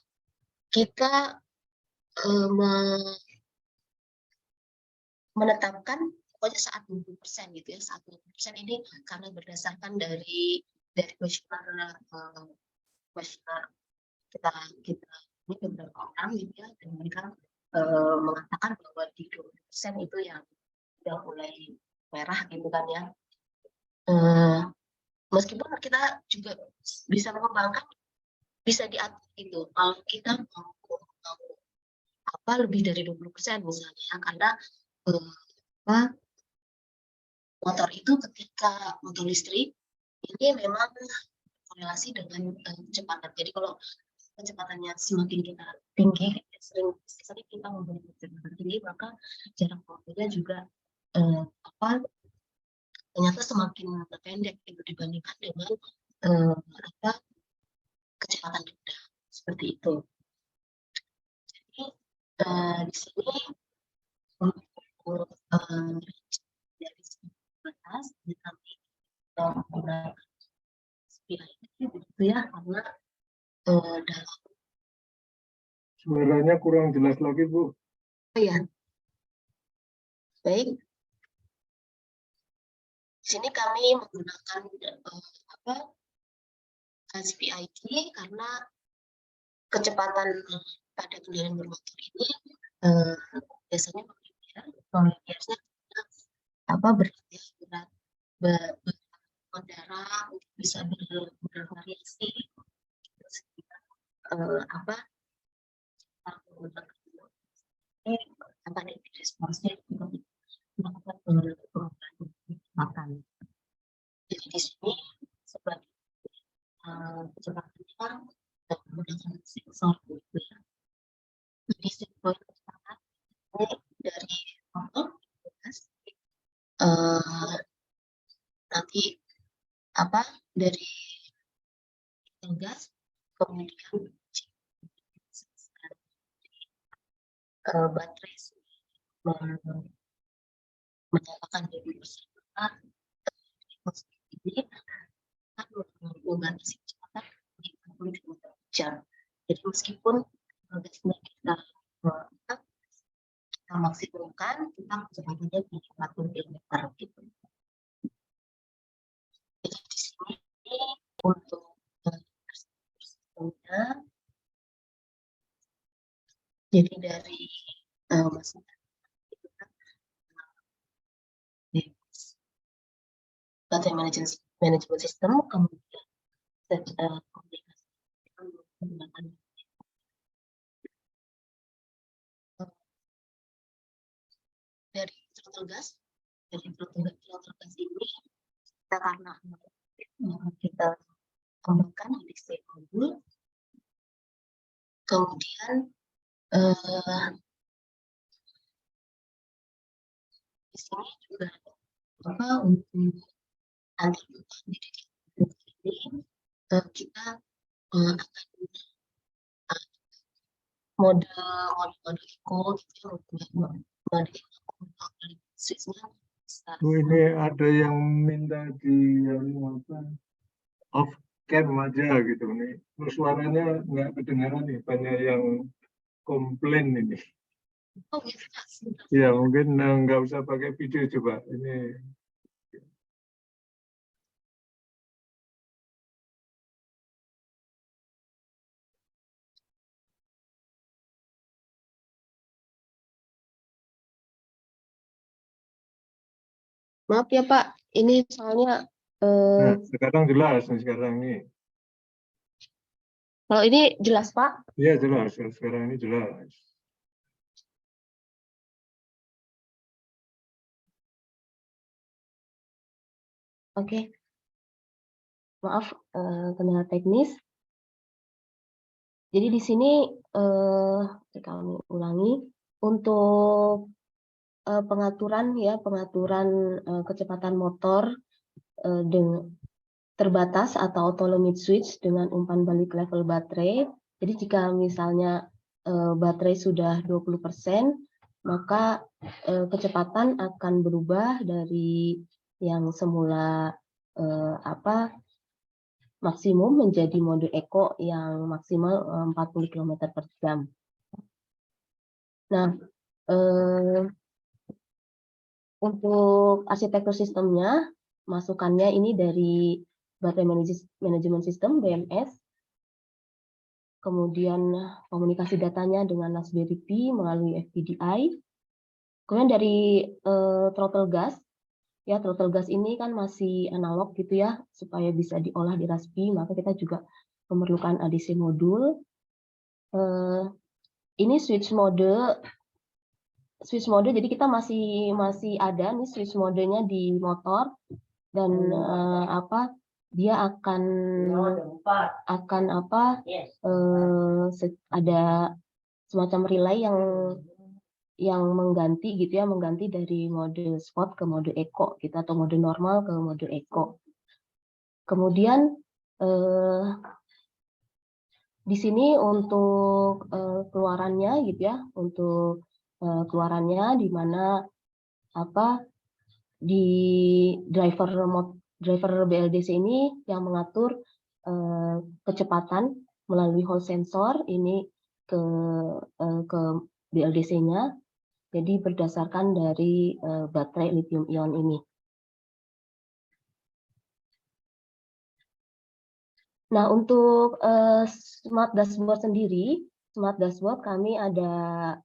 kita menetapkan pokoknya saat 20% gitu ya, saat 20% ini karena berdasarkan dari questionnaire kita ini beberapa orang gitu ya, dan mereka mengatakan bahwa di 20% itu yang sudah mulai merah gitu kan ya. Meskipun kita juga bisa mengembangkan, bisa diatur gitu kalau kita mau lebih dari 20% misalnya, karena motor itu ketika motor listrik ini memang korelasi dengan kecepatan. Jadi kalau kecepatannya semakin kita tinggi, sering kita mempunyai kecepatan tinggi, maka jarak tempuhnya juga ternyata semakin pendek itu dibandingkan dengan kecepatan rendah, seperti itu. Jadi di sini dari segi batas kami menggunakan SPI gitu ya, karena dalam Suaranya kurang jelas lagi, Bu. ya baik. Di sini kami menggunakan SPID karena kecepatan pada kendaraan bermotor ini biasanya pengertiannya berat pengendara bisa bervariasi responsnya melakukan perubahan kecepatan. Jadi di sini sebagai kecepatan menggunakan sensor gitu ya. Jadi sensor kecepatan dari nanti dari gas, kemudian baterai menyalakan diri bersama ini akan membatasi kecepatan 30 km/jam. Jadi meskipun gasnya kita maksimalkan, kita kecepatannya di 40 km gitu. Jadi di sini untuk sistemnya, jadi dari baterai manajemen sistem, kemudian komunikasi menggunakan dari throttle gas, ini kita karena kita kembangkan ADC modul, kemudian di sini juga untuk anti ini kita akan mode eco gitu, ini ada yang minta di off cam aja gitu nih. Suaranya nggak kedengaran nih, banyak yang komplain ini. Oh gitu. Ya mungkin nggak usah pakai video, coba ini. Maaf ya Pak, ini soalnya Nah, sekarang jelas nih sekarang ini. kalau ini jelas Pak? Iya jelas, sekarang ini jelas. Oke. Maaf, kendala teknis. Jadi di sini kami ulangi untuk pengaturan kecepatan motor dengan terbatas atau auto limit switch dengan umpan balik level baterai. Jadi jika misalnya baterai sudah 20%, maka kecepatan akan berubah dari yang semula maksimum menjadi mode eco yang maksimal 40 km/jam. Nah, untuk arsitektur sistemnya, masukannya ini dari baterai manajemen sistem BMS, kemudian komunikasi datanya dengan Raspberry Pi melalui FPDI, kemudian dari throttle gas. Ya, throttle gas ini kan masih analog gitu ya, supaya bisa diolah di Raspi, maka kita juga memerlukan ADC modul. Ini switch mode, jadi kita masih ada nih switch modenya di motor, dan dia akan ada semacam relay yang mengganti gitu ya, mengganti dari mode sport ke mode eco gitu, atau mode normal ke mode eco. Kemudian di sini untuk keluarannya gitu ya, untuk keluarannya di mana di driver BLDC ini yang mengatur kecepatan melalui Hall sensor ini ke BLDC-nya. Jadi berdasarkan dari baterai lithium ion ini. Nah, untuk smart dashboard sendiri, smart dashboard kami ada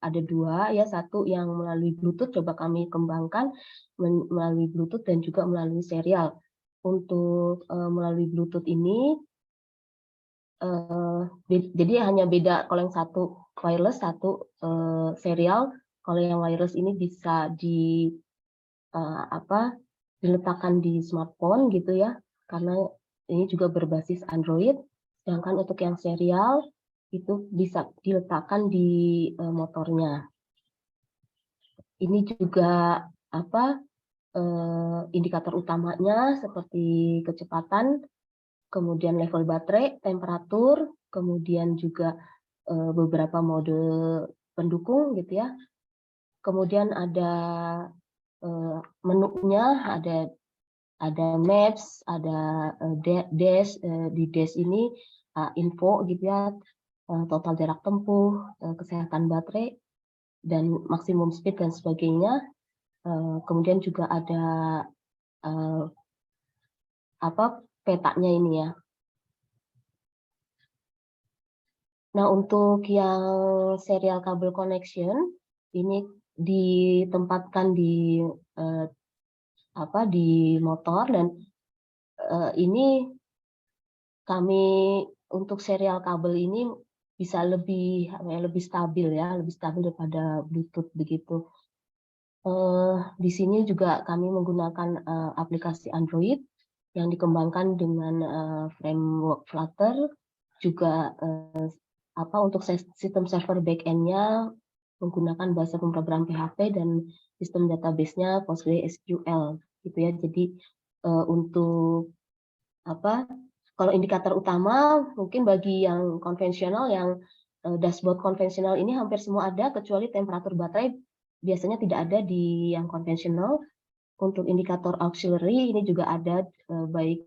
2 ya, satu yang melalui Bluetooth coba kami kembangkan melalui Bluetooth dan juga melalui serial. Untuk melalui Bluetooth ini jadi hanya beda kalau yang satu wireless, satu serial. Kalau yang wireless ini bisa diletakkan di smartphone gitu ya, karena ini juga berbasis Android. Sedangkan untuk yang serial itu bisa diletakkan di motornya. Ini juga indikator utamanya seperti kecepatan, kemudian level baterai, temperatur, kemudian juga beberapa mode pendukung gitu ya. Kemudian ada menunya, ada maps, ada dash, di dash ini info gitu ya, total jarak tempuh, kesehatan baterai, dan maksimum speed dan sebagainya. Kemudian juga ada petanya ini ya. Nah, untuk yang serial kabel connection ini ditempatkan di motor, dan ini kami untuk serial kabel ini bisa lebih stabil ya, lebih stabil daripada Bluetooth begitu. Di sini juga kami menggunakan aplikasi Android yang dikembangkan dengan framework Flutter, juga untuk sistem server backend-nya menggunakan bahasa pemrogram PHP dan sistem database-nya PostgreSQL gitu ya. Jadi untuk kalau indikator utama mungkin bagi yang konvensional, yang dashboard konvensional ini hampir semua ada kecuali temperatur baterai biasanya tidak ada di yang konvensional. Untuk indikator auxiliary ini juga ada baik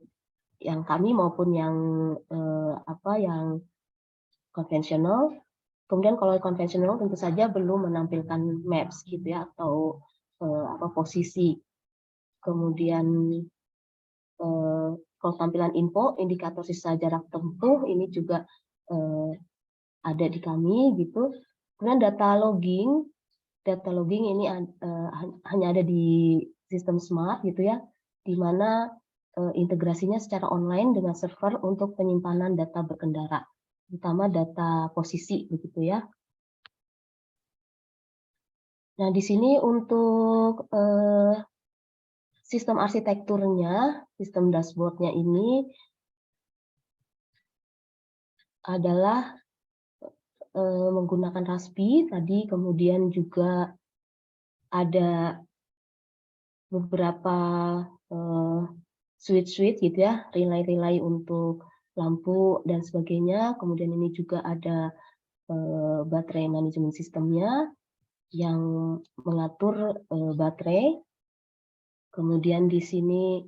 yang kami maupun yang yang konvensional. Kemudian kalau konvensional tentu saja belum menampilkan maps gitu ya, atau posisi. Kemudian kalau tampilan info, indikator sisa jarak tempuh ini juga ada di kami gitu. Kemudian data logging ini hanya ada di sistem smart gitu ya, di mana integrasinya secara online dengan server untuk penyimpanan data berkendara, terutama data posisi begitu ya. Nah, di sini untuk sistem arsitekturnya, sistem dashboardnya ini adalah menggunakan Raspi tadi, kemudian juga ada beberapa switch gitu ya, relay untuk lampu dan sebagainya. Kemudian ini juga ada baterai manajemen sistemnya yang mengatur baterai. Kemudian di sini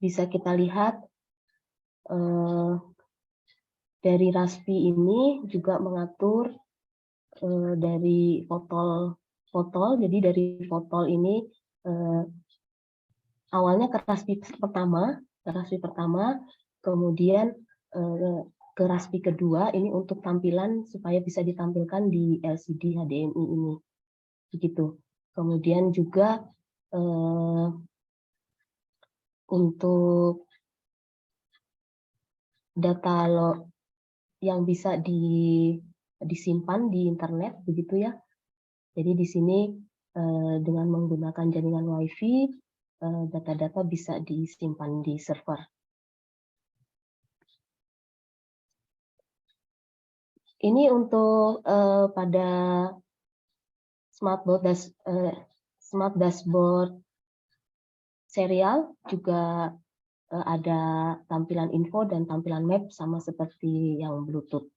bisa kita lihat dari Raspi ini juga mengatur dari fotol. Jadi dari fotol ini awalnya ke Raspi pertama, kemudian ke Raspi kedua ini untuk tampilan supaya bisa ditampilkan di LCD HDMI ini, begitu. Kemudian juga untuk data yang bisa disimpan di internet begitu ya. Jadi di sini dengan menggunakan jaringan WiFi data-data bisa disimpan di server. Ini untuk pada smart dashboard serial juga ada tampilan info dan tampilan map sama seperti yang Bluetooth.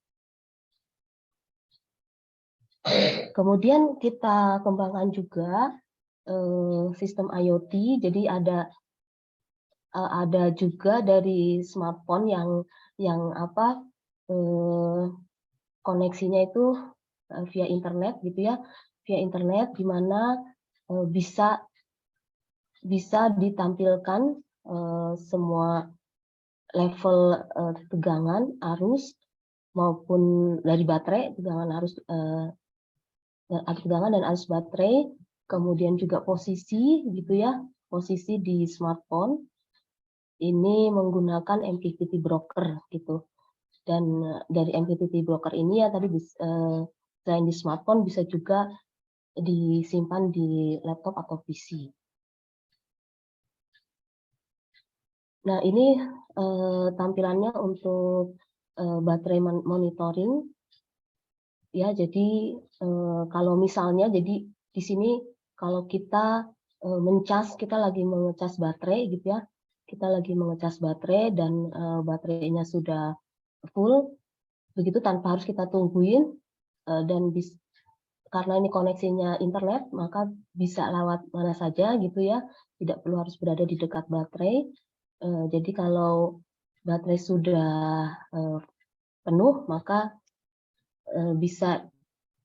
Kemudian kita kembangkan juga sistem IoT, jadi ada juga dari smartphone yang koneksinya itu via internet gitu ya, via internet di mana bisa ditampilkan semua level tegangan arus maupun dari baterai, tegangan dan arus baterai, kemudian juga posisi gitu ya, posisi di smartphone ini menggunakan MQTT broker gitu. Dan dari MQTT broker ini ya tadi selain di smartphone bisa juga disimpan di laptop atau PC. Nah, ini tampilannya untuk baterai monitoring. Ya, jadi kalau misalnya, jadi di sini kalau kita mencas, kita lagi mengecas baterai gitu ya, kita lagi mengecas baterai dan baterainya sudah full, begitu tanpa harus kita tungguin dan karena ini koneksinya internet, maka bisa lewat mana saja gitu ya, tidak perlu harus berada di dekat baterai. Jadi kalau baterai sudah penuh, maka bisa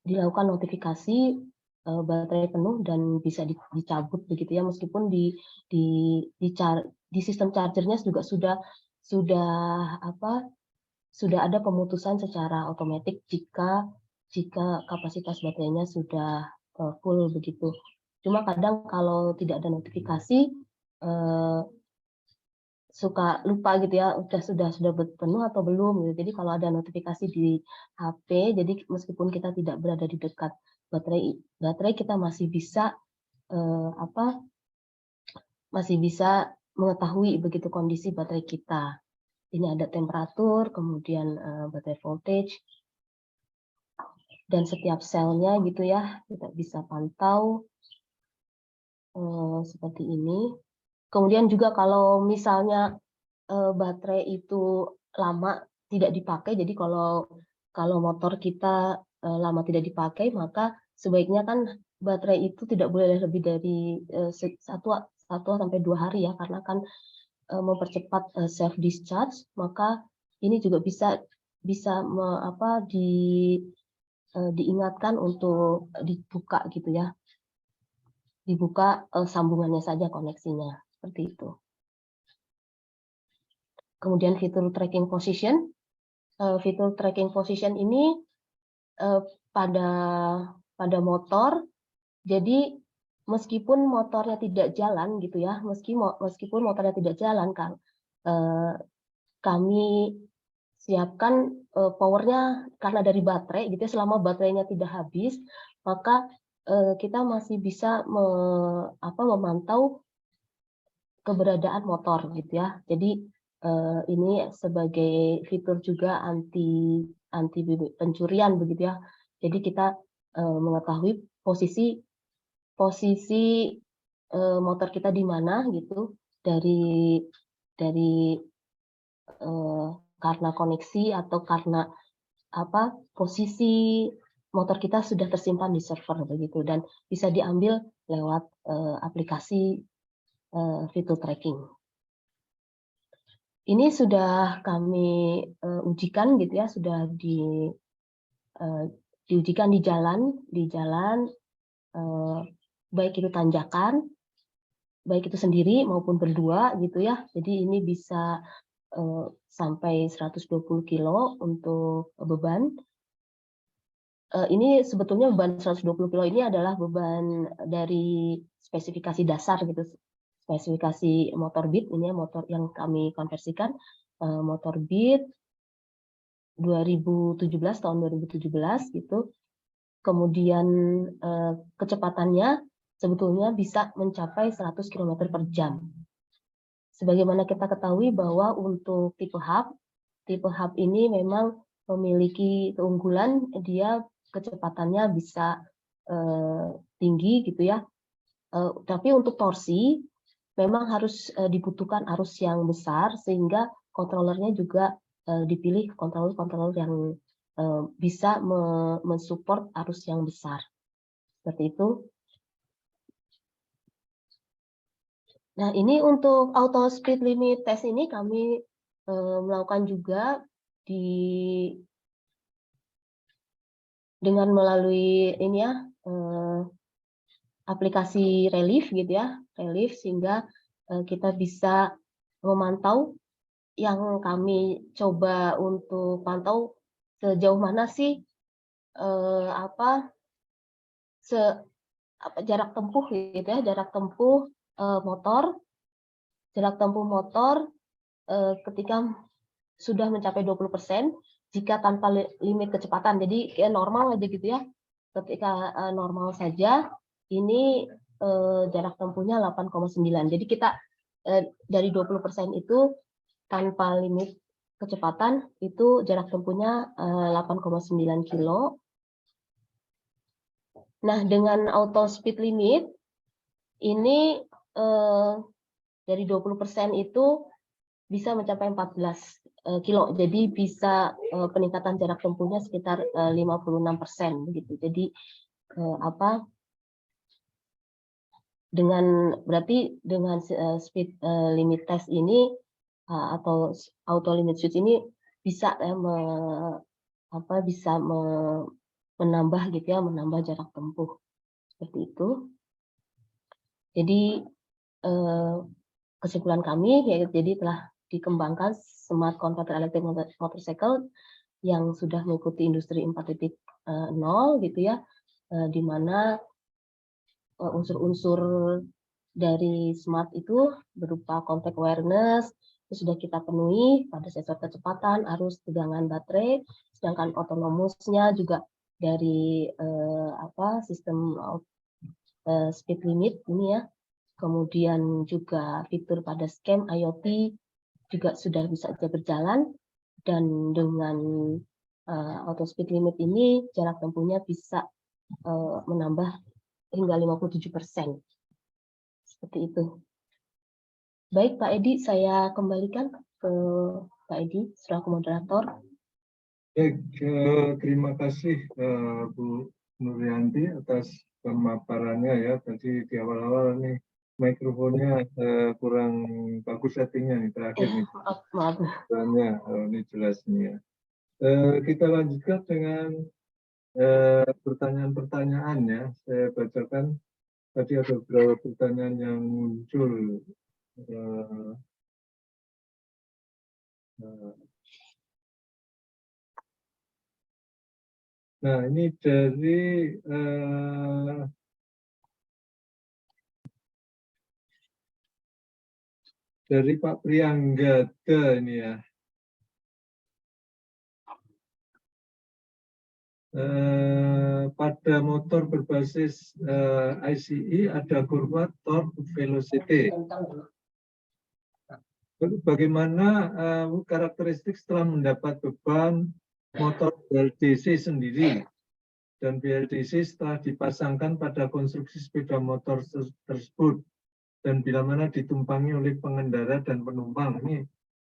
dilakukan notifikasi baterai penuh dan bisa dicabut begitu ya, meskipun di sistem chargernya juga sudah ada pemutusan secara otomatis jika kapasitas baterainya sudah full begitu. Cuma kadang kalau tidak ada notifikasi suka lupa gitu ya, sudah penuh atau belum gitu. Jadi kalau ada notifikasi di HP, jadi meskipun kita tidak berada di dekat baterai kita masih bisa mengetahui begitu kondisi baterai kita. Ini ada temperatur, kemudian baterai voltage, dan setiap selnya gitu ya, kita bisa pantau seperti ini. Kemudian juga kalau misalnya baterai itu lama tidak dipakai, jadi kalau motor kita lama tidak dipakai, maka sebaiknya kan baterai itu tidak boleh lebih dari 1 sampai 2 hari ya, karena kan mempercepat self discharge, maka ini juga bisa diingatkan untuk dibuka gitu ya, dibuka sambungannya saja, koneksinya seperti itu. Kemudian fitur tracking position. Fitur tracking position ini pada motor, jadi meskipun motornya tidak jalan gitu ya, meskipun motornya tidak jalan kan, kami siapkan powernya karena dari baterai gitu ya, selama baterainya tidak habis, maka kita masih bisa memantau keberadaan motor gitu ya. Jadi ini sebagai fitur juga anti pencurian begitu ya. Jadi kita mengetahui posisi motor kita di mana gitu dari karena koneksi atau karena posisi motor kita sudah tersimpan di server begitu, dan bisa diambil lewat aplikasi fitur tracking. Ini sudah kami ujikan gitu ya, sudah diujikan di jalan baik itu tanjakan, baik itu sendiri maupun berdua gitu ya. Jadi ini bisa sampai 120 kilo untuk beban. Ini sebetulnya beban 120 kilo ini adalah beban dari spesifikasi dasar gitu, spesifikasi motor Beat, ini motor yang kami konversikan, motor Beat tahun 2017 gitu. Kemudian kecepatannya sebetulnya bisa mencapai 100 km per jam. Sebagaimana kita ketahui bahwa untuk tipe hub ini memang memiliki keunggulan, dia kecepatannya bisa tinggi gitu ya. Tapi untuk torsi memang harus dibutuhkan arus yang besar, sehingga kontrolernya juga dipilih kontroler yang bisa mensupport arus yang besar. Seperti itu. Nah, ini untuk auto speed limit test ini kami melakukan juga dengan melalui ini ya, aplikasi Relief gitu ya, Relief, sehingga kita bisa memantau. Yang kami coba untuk pantau sejauh mana sih jarak tempuh gitu ya, jarak tempuh motor ketika sudah mencapai 20% jika tanpa limit kecepatan. Jadi kayak normal aja gitu ya. Ketika normal saja ini jarak tempuhnya 8,9. Jadi kita dari 20% itu tanpa limit kecepatan itu jarak tempuhnya 8,9 kilo. Nah, dengan auto speed limit ini dari 20% itu bisa mencapai 14 kilo. Jadi bisa peningkatan jarak tempuhnya sekitar 56% begitu. Jadi berarti dengan speed limit test ini atau auto limit switch ini bisa menambah gitu ya, menambah jarak tempuh seperti itu. Jadi kesimpulan kami ya, jadi telah dikembangkan smart converter electric motorcycle yang sudah mengikuti industri 4.0 gitu ya, di mana unsur-unsur dari smart itu berupa contact awareness itu sudah kita penuhi pada sensor kecepatan, arus, tegangan baterai, sedangkan autonomousnya juga dari sistem speed limit ini ya. Kemudian juga fitur pada scam IoT juga sudah bisa berjalan, dan dengan auto speed limit ini jarak tempuhnya bisa menambah hingga 57%. Seperti itu. Baik Pak Edi, saya kembalikan ke Pak Edi selaku moderator. Baik, terima kasih Bu Nuryanti atas pemaparannya ya. Tadi di awal-awal nih mikrofonnya kurang bagus settingnya nih terakhir nih. Maaf. Ini jelas nih ya. Kita lanjutkan dengan pertanyaan-pertanyaan ya. Saya bacakan tadi ada beberapa pertanyaan yang muncul. Nah, ini dari Pak Priyanggada ini ya. Pada motor berbasis ICE ada kurva torque velocity. Bagaimana karakteristik setelah mendapat beban motor BLDC sendiri dan BLDC setelah dipasangkan pada konstruksi sepeda motor tersebut dan bila mana ditumpangi oleh pengendara dan penumpang. Ini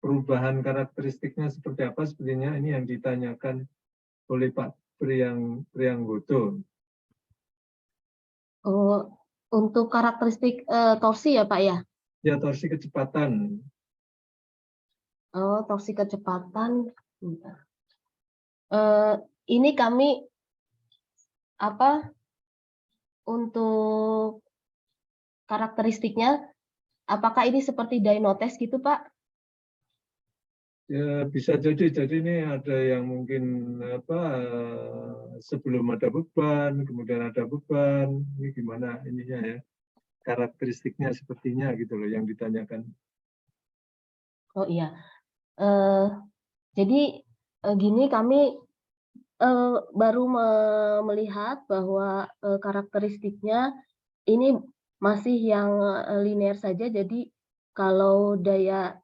perubahan karakteristiknya seperti apa sebenarnya, ini yang ditanyakan oleh Pak Prianggodo. Untuk karakteristik torsi ya Pak ya? Ya, torsi kecepatan. Torsi kecepatan. Ini kami untuk karakteristiknya, apakah ini seperti dyno test gitu Pak? Ya, bisa jadi ini ada yang mungkin sebelum ada beban, kemudian ada beban, ini gimana ininya ya, karakteristiknya sepertinya gitu loh yang ditanyakan. Oh iya, jadi gini, kami baru melihat bahwa karakteristiknya ini masih yang linear saja. Jadi kalau daya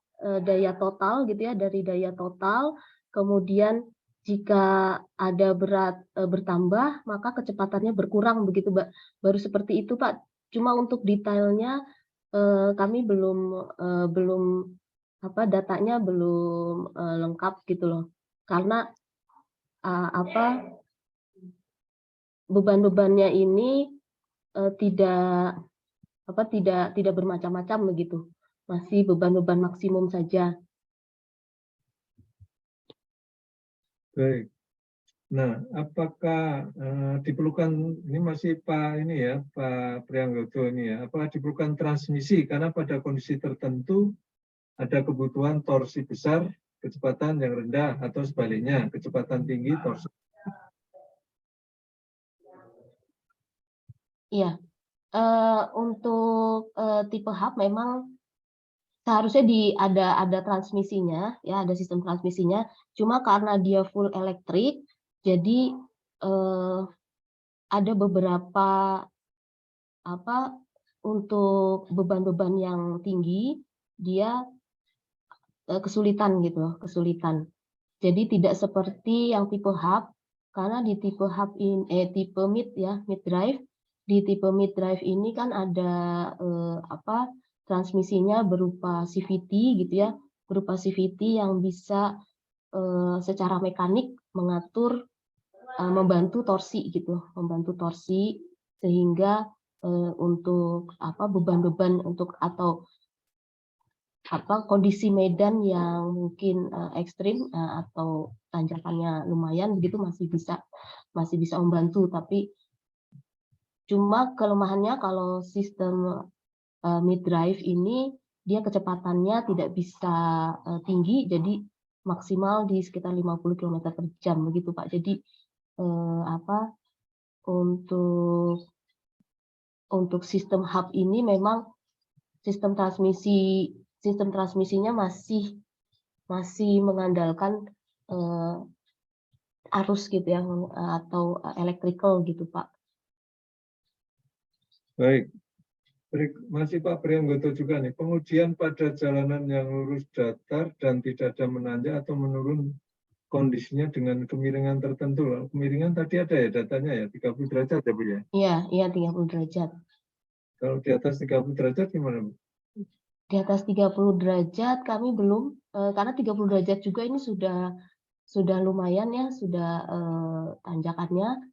total gitu ya, dari daya total, kemudian jika ada berat bertambah maka kecepatannya berkurang begitu Pak. Baru seperti itu Pak. Cuma untuk detailnya kami datanya belum lengkap gitu loh. Karena beban-bebannya ini tidak bermacam-macam begitu, masih beban-beban maksimum saja. Baik. Nah, apakah diperlukan, ini masih Pak Prianggodo ini ya, apakah diperlukan transmisi karena pada kondisi tertentu ada kebutuhan torsi besar, kecepatan yang rendah, atau sebaliknya kecepatan tinggi, torsi. Iya, untuk tipe hub memang seharusnya ada transmisinya, ya ada sistem transmisinya. Cuma karena dia full elektrik, jadi ada beberapa untuk beban-beban yang tinggi dia kesulitan gitu, kesulitan. Jadi tidak seperti yang tipe hub, karena di tipe hub tipe mid ya, mid drive. Di tipe mid drive ini kan ada transmisinya berupa CVT gitu ya, berupa CVT yang bisa secara mekanik mengatur, membantu torsi gitu, membantu torsi sehingga untuk beban-beban untuk atau kondisi medan yang mungkin ekstrim atau tanjakannya lumayan begitu masih bisa membantu. Tapi cuma kelemahannya kalau sistem mid drive ini dia kecepatannya tidak bisa tinggi, jadi maksimal di sekitar 50 km per jam begitu Pak. Jadi untuk sistem hub ini memang sistem transmisinya masih mengandalkan arus gitu ya, atau electrical gitu Pak. Baik. Masih Pak Prianggodo juga nih, pengujian pada jalanan yang lurus datar dan tidak ada menanjak atau menurun kondisinya dengan kemiringan tertentu. Kemiringan tadi ada ya datanya ya, 30 derajat ya Bu ya? Iya 30 derajat. Kalau di atas 30 derajat gimana Bu? Di atas 30 derajat kami belum, karena 30 derajat juga ini sudah lumayan ya, sudah tanjakannya.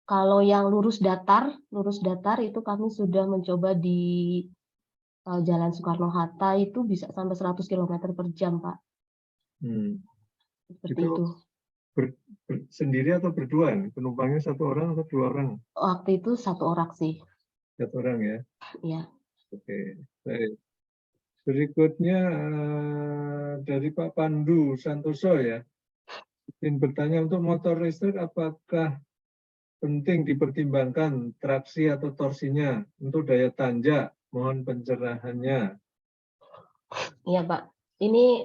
Kalau yang lurus datar itu kami sudah mencoba di Jalan Soekarno-Hatta itu bisa sampai 100 km per jam, Pak. Seperti itu. Sendiri atau berdua? Penumpangnya satu orang atau dua orang? Waktu itu satu orang sih. Satu orang ya? Iya. Oke, baik. Berikutnya dari Pak Pandu Santoso ya. Ingin bertanya, untuk motor listrik apakah penting dipertimbangkan traksi atau torsinya untuk daya tanjak? Mohon pencerahannya. Iya Pak, ini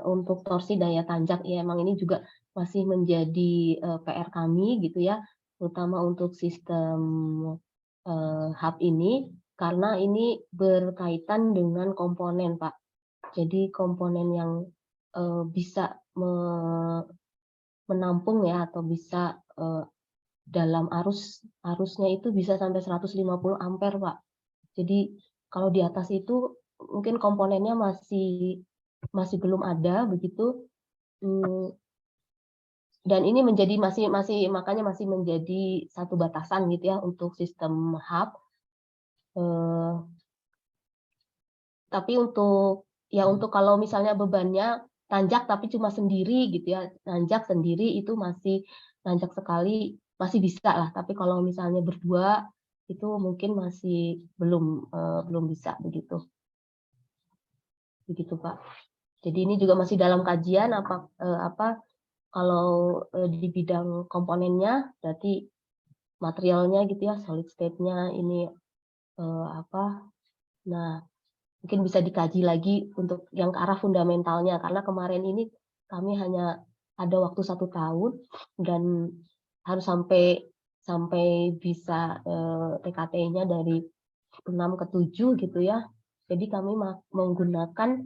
untuk torsi daya tanjak ya emang ini juga masih menjadi PR kami gitu ya, terutama untuk sistem hub ini karena ini berkaitan dengan komponen Pak. Jadi komponen yang bisa menampung ya atau bisa dalam arusnya itu bisa sampai 150 ampere Pak. Jadi kalau di atas itu mungkin komponennya masih belum ada begitu, dan ini makanya masih menjadi satu batasan gitu ya untuk sistem hub. Tapi untuk kalau misalnya bebannya tanjak tapi cuma sendiri gitu ya, nanjak sendiri itu nanjak sekali masih bisa lah, tapi kalau misalnya berdua itu mungkin masih belum bisa begitu Pak. Jadi ini juga masih dalam kajian kalau di bidang komponennya berarti materialnya gitu ya, solid state-nya ini nah mungkin bisa dikaji lagi untuk yang ke arah fundamentalnya, karena kemarin ini kami hanya ada waktu 1 tahun dan harus sampai bisa TKT-nya dari 6 ke 7 gitu ya. Jadi kami menggunakan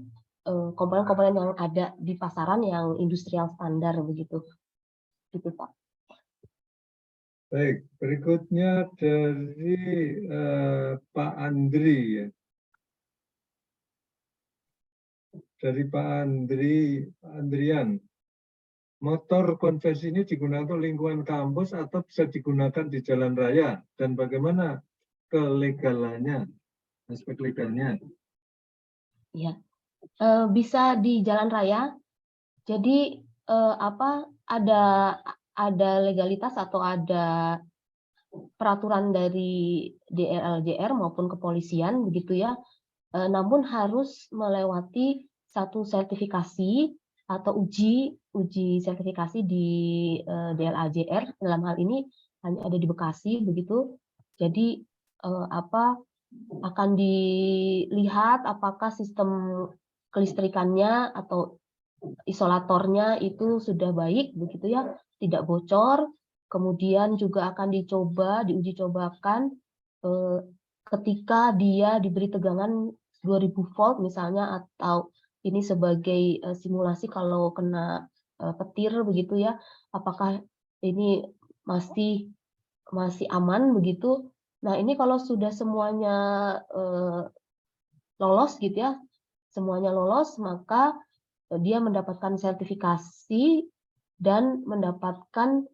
komponen-komponen yang ada di pasaran yang industrial standar begitu. Gitu Pak. Baik, berikutnya dari Pak Andri ya. Dari Pak Andrian. motor konversi ini digunakan untuk lingkungan kampus atau bisa digunakan di jalan raya, dan bagaimana kelegalannya, aspek legalnya? Ya, bisa di jalan raya. Jadi ada legalitas atau ada peraturan dari DLLJR maupun kepolisian begitu ya. Namun harus melewati satu sertifikasi atau uji sertifikasi di DLLJR. Dalam hal ini hanya ada di Bekasi begitu. Jadi akan dilihat apakah sistem kelistrikannya atau isolatornya itu sudah baik begitu ya, tidak bocor. Kemudian juga akan diuji cobakan ketika dia diberi tegangan 2000 volt misalnya, atau ini sebagai simulasi kalau kena petir begitu ya, apakah ini masih aman begitu. Nah, ini kalau sudah semuanya lolos gitu ya, semuanya lolos, maka dia mendapatkan sertifikasi dan mendapatkan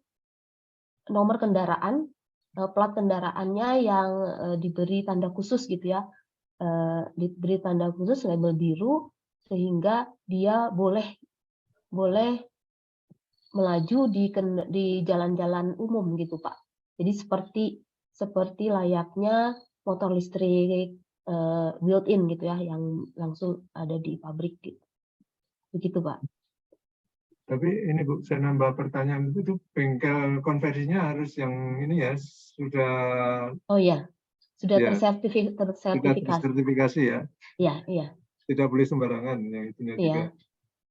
nomor kendaraan, plat kendaraannya yang diberi tanda khusus gitu ya, diberi tanda khusus label biru, sehingga dia boleh melaju di jalan-jalan umum gitu Pak. Jadi seperti layaknya motor listrik built-in gitu ya, yang langsung ada di pabrik gitu. Begitu Pak. Tapi ini Bu, saya nambah pertanyaan, itu bengkel konversinya harus yang ini ya, sudah Oh iya, sudah ya, sudah tersertifikasi. tersertifikasi ya, Iya. tidak boleh sembarangan yang itunya juga.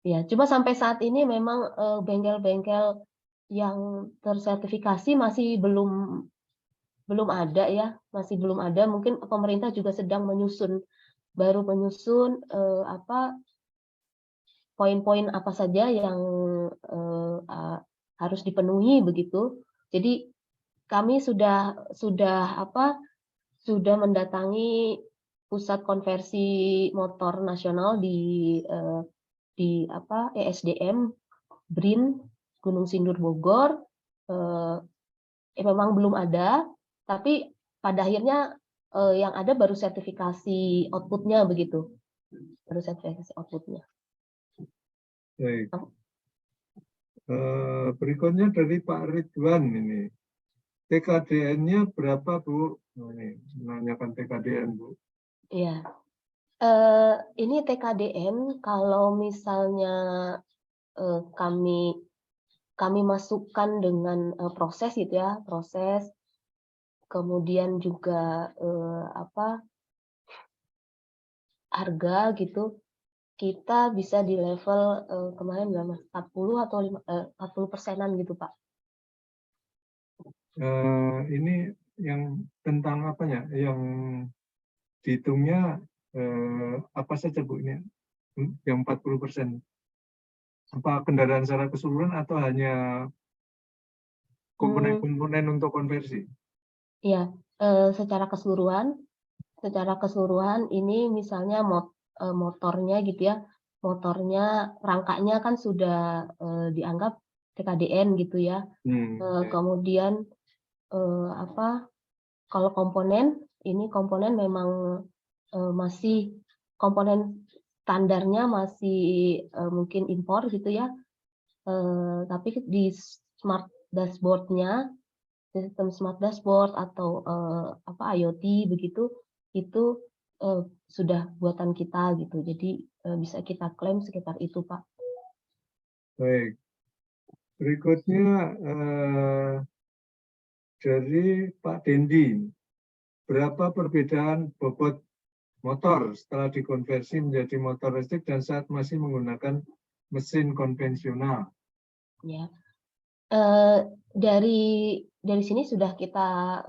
Iya. Cuma sampai saat ini memang bengkel-bengkel yang tersertifikasi masih belum ada ya, masih belum ada. Mungkin pemerintah juga sedang baru menyusun poin-poin apa saja yang harus dipenuhi begitu. Jadi kami sudah mendatangi pusat konversi motor nasional di ESDM BRIN Gunung Sindur Bogor. Memang belum ada, tapi pada akhirnya yang ada baru sertifikasi outputnya begitu, baru sertifikasi outputnya. Baik. Berikutnya dari Pak Ridwan ini. TKDN-nya berapa Bu? Ini menanyakan TKDN Bu. Iya. Ini TKDN kalau misalnya kami masukkan dengan proses gitu ya, kemudian juga harga gitu, kita bisa di level kemarin berapa? 40 atau 40%-an gitu Pak. Ini yang tentang apanya? Yang dihitungnya apa saja Bu ini? Yang 40%. Apa kendaraan secara keseluruhan atau hanya komponen-komponen untuk konversi? Iya, secara keseluruhan ini misalnya motornya gitu ya, motornya rangkanya kan sudah dianggap TKDN gitu ya. Kemudian kalau komponen memang masih komponen standarnya masih mungkin impor gitu ya, tapi di smart dashboardnya, sistem smart dashboard atau IoT begitu, itu sudah buatan kita gitu, jadi bisa kita klaim sekitar itu Pak. Baik. Berikutnya dari Pak Dendi, berapa perbedaan bobot motor setelah dikonversi menjadi motor listrik dan saat masih menggunakan mesin konvensional? Ya, dari sini sudah kita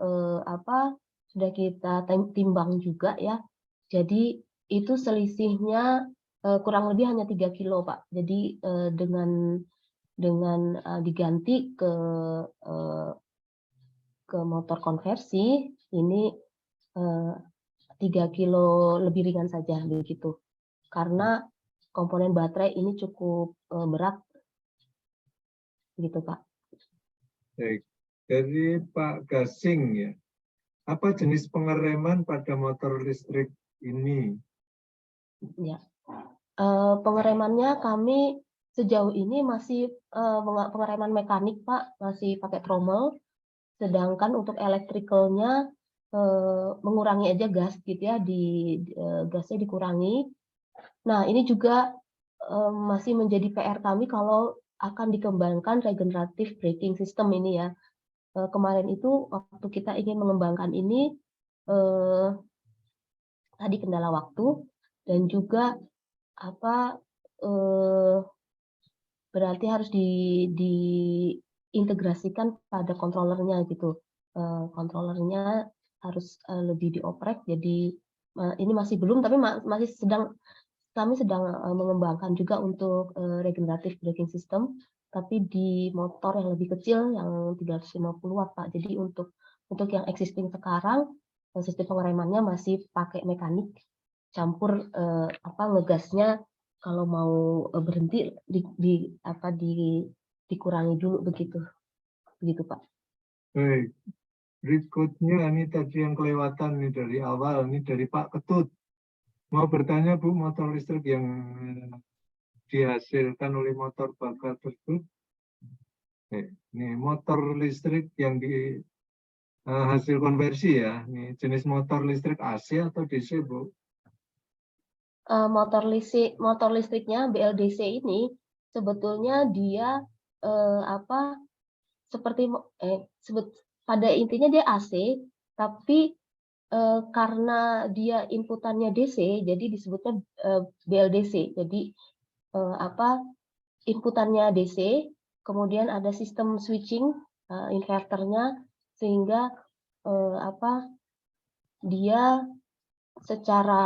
timbang juga ya. Jadi itu selisihnya kurang lebih hanya 3 kilo Pak. Jadi dengan diganti ke motor konversi ini 3 kilo lebih ringan saja begitu. Karena komponen baterai ini cukup berat. gitu Pak. Baik. Dari Pak Gasing ya, apa jenis pengereman pada motor listrik ini? Ya. Pengeremannya kami sejauh ini masih pengereman mekanik Pak, masih pakai trommel, sedangkan untuk elektrikalnya mengurangi aja gas gitu ya, gasnya dikurangi. Nah ini juga masih menjadi PR kami kalau akan dikembangkan regenerative braking system ini ya. Kemarin itu waktu kita ingin mengembangkan ini tadi kendala waktu dan juga berarti harus diintegrasikan pada controllernya gitu. Controllernya harus lebih dioprek. Jadi ini masih belum, tapi kami sedang mengembangkan juga untuk regenerative braking system, tapi di motor yang lebih kecil yang 350 watt Pak. Jadi untuk yang existing sekarang sistem pengeremannya masih pakai mekanik, campur ngegasnya kalau mau berhenti dikurangi dulu begitu Pak. Baik. Berikutnya ini tadi yang kelewatan nih dari awal, ini dari Pak Ketut. Mau bertanya Bu, motor listrik yang dihasilkan oleh motor bakar tersebut, ini motor listrik yang di hasil konversi ya, ini jenis motor listrik AC atau DC Bu? Motor listriknya BLDC ini sebetulnya dia pada intinya dia AC, tapi karena dia inputannya DC, jadi disebutnya BLDC. Jadi inputannya DC, kemudian ada sistem switching inverternya, sehingga dia secara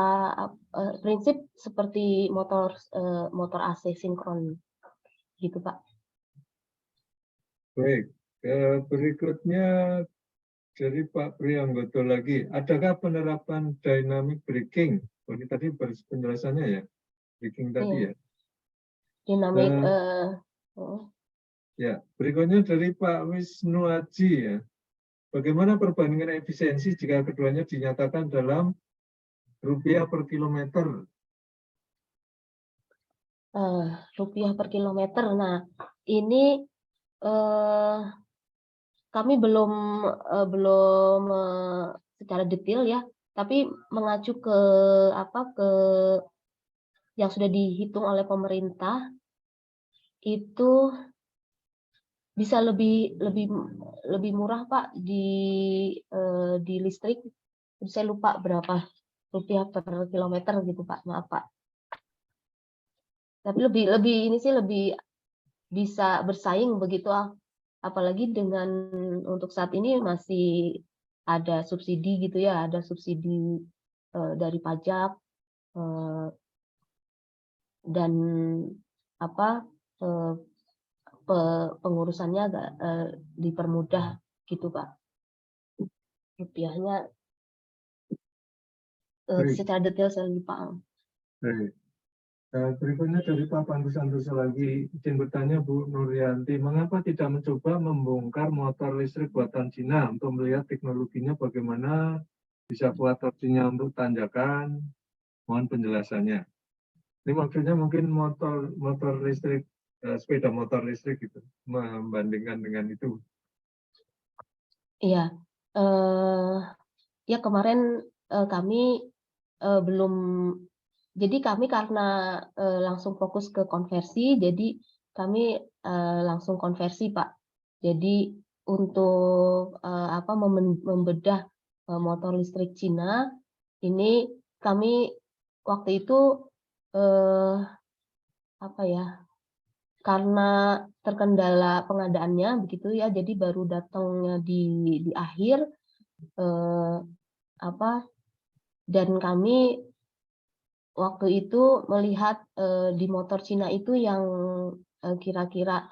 prinsip seperti motor AC sinkron gitu Pak. Baik, berikutnya dari Pak Prianggoto lagi, adakah penerapan dynamic braking? Oh, ini tadi penjelasannya ya, braking tadi ya. Dynamic. Ya, berikutnya dari Pak Wisnu Aji ya. Bagaimana perbandingan efisiensi jika keduanya dinyatakan dalam rupiah per kilometer? Rupiah per kilometer. Nah, ini kami belum secara detail ya, tapi mengacu ke yang sudah dihitung oleh pemerintah itu bisa lebih murah Pak di listrik. Saya lupa berapa rupiah per kilometer gitu Pak, maaf Pak. Tapi lebih bisa bersaing begitu, apalagi dengan untuk saat ini masih ada subsidi gitu ya, ada subsidi dari pajak dan pengurusannya agak dipermudah gitu Pak. Rupiahnya secara detail saya lupa. Baik. Berikutnya dari Pak Pandu Santoso lagi, izin bertanya Bu Nuryanti, mengapa tidak mencoba membongkar motor listrik buatan Cina untuk melihat teknologinya bagaimana, bisa kuat torsinya untuk tanjakan? Mohon penjelasannya. Ini maksudnya mungkin motor listrik, sepeda motor listrik gitu, membandingkan dengan itu. Iya, ya kemarin kami belum. Jadi kami karena langsung fokus ke konversi, jadi kami langsung konversi Pak. Jadi untuk membedah motor listrik Cina, ini kami waktu itu karena terkendala pengadaannya begitu ya, jadi baru datangnya di akhir dan kami waktu itu melihat di motor Cina itu yang kira-kira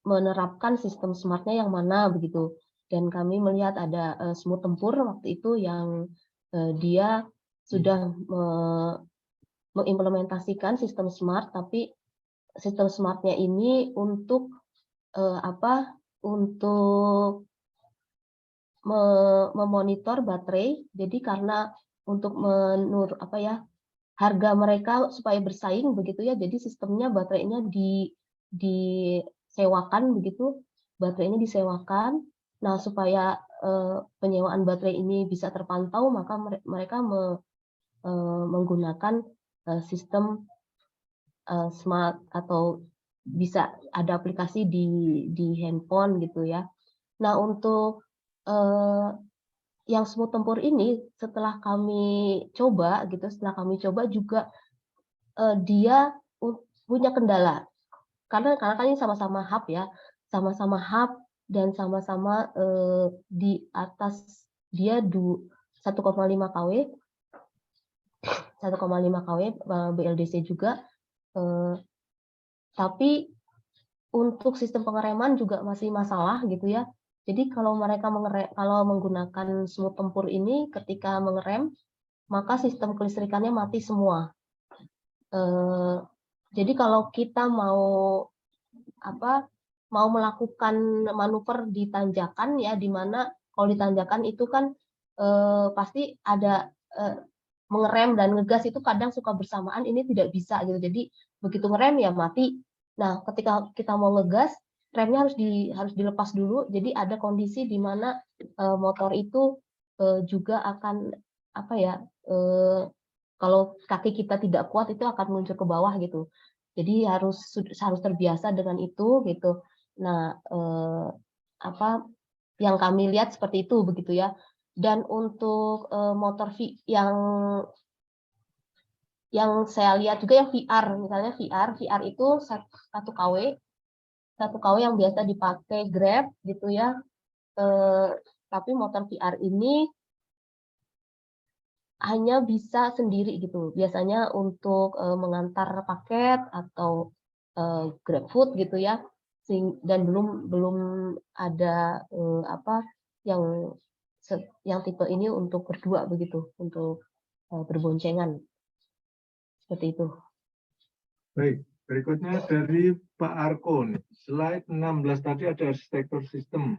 menerapkan sistem smartnya yang mana begitu, dan kami melihat ada Smooth Tempur waktu itu yang dia sudah mengimplementasikan sistem smart, tapi sistem smartnya ini untuk untuk memonitor baterai. Jadi karena untuk harga mereka supaya bersaing begitu ya. Jadi sistemnya baterainya disewakan begitu, baterainya disewakan. Nah, supaya penyewaan baterai ini bisa terpantau, maka mereka menggunakan sistem smart atau bisa ada aplikasi di handphone gitu ya. Nah, untuk yang smooth tempur ini setelah kami coba juga dia punya kendala karena kan ini sama-sama hub ya, sama-sama hub dan sama-sama di atas dia 1,5 kW BLDC juga, tapi untuk sistem pengereman juga masih masalah gitu ya. Jadi kalau mereka menggunakan smooth tempur ini ketika mengerem, maka sistem kelistrikannya mati semua. Jadi kalau kita mau melakukan manuver di tanjakan ya, di mana kalau di tanjakan itu kan pasti ada mengerem dan ngegas itu kadang suka bersamaan, ini tidak bisa gitu. Jadi begitu ngerem ya mati. Nah, ketika kita mau ngegas, remnya harus dilepas dulu. Jadi ada kondisi di mana motor itu juga akan kalau kaki kita tidak kuat itu akan meluncur ke bawah gitu. Jadi harus terbiasa dengan itu gitu. Nah, yang kami lihat seperti itu begitu ya. Dan untuk motor yang saya lihat juga yang VR, misalnya VR itu 1 kW yang biasa dipakai Grab gitu ya. Tapi motor VR ini hanya bisa sendiri gitu. Biasanya untuk mengantar paket atau GrabFood gitu ya. Dan belum ada yang tipe ini untuk berdua begitu, untuk berboncengan. Seperti itu. Baik, berikutnya dari Pak Arkon. Slide 16 tadi ada arsitektur sistem.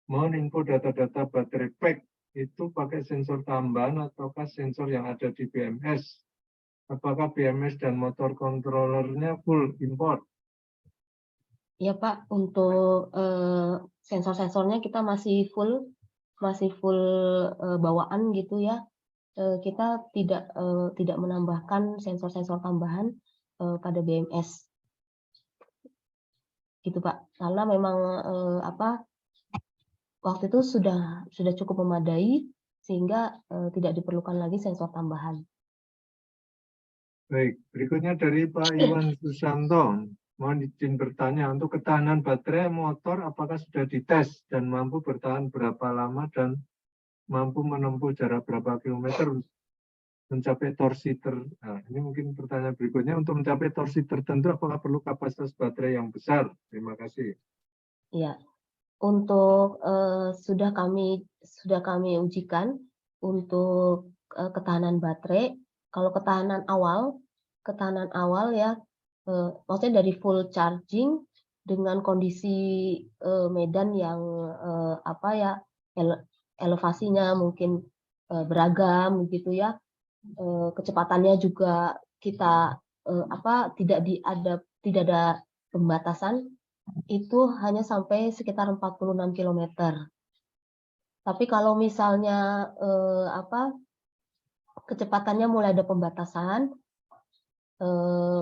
Mohon info data-data baterai pack itu pakai sensor tambahan ataukah sensor yang ada di BMS? Apakah BMS dan motor controllernya full import? Ya Pak, untuk sensor-sensornya kita masih full bawaan gitu ya. Kita tidak menambahkan sensor-sensor tambahan pada BMS gitu Pak, karena memang waktu itu sudah cukup memadai sehingga tidak diperlukan lagi sensor tambahan. Baik, berikutnya dari Pak Iwan Susanto. Mohon izin bertanya, untuk ketahanan baterai motor apakah sudah dites dan mampu bertahan berapa lama dan mampu menempuh jarak berapa kilometer mencapai torsi nah, ini mungkin pertanyaan berikutnya, untuk mencapai torsi tertentu apakah perlu kapasitas baterai yang besar? Terima kasih. Ya, untuk sudah kami ujikan untuk ketahanan baterai. Kalau ketahanan awal ya, maksudnya dari full charging dengan kondisi medan yang elevasinya mungkin beragam gitu ya. Kecepatannya juga kita tidak ada pembatasan, itu hanya sampai sekitar 46 km. Tapi kalau misalnya kecepatannya mulai ada pembatasan,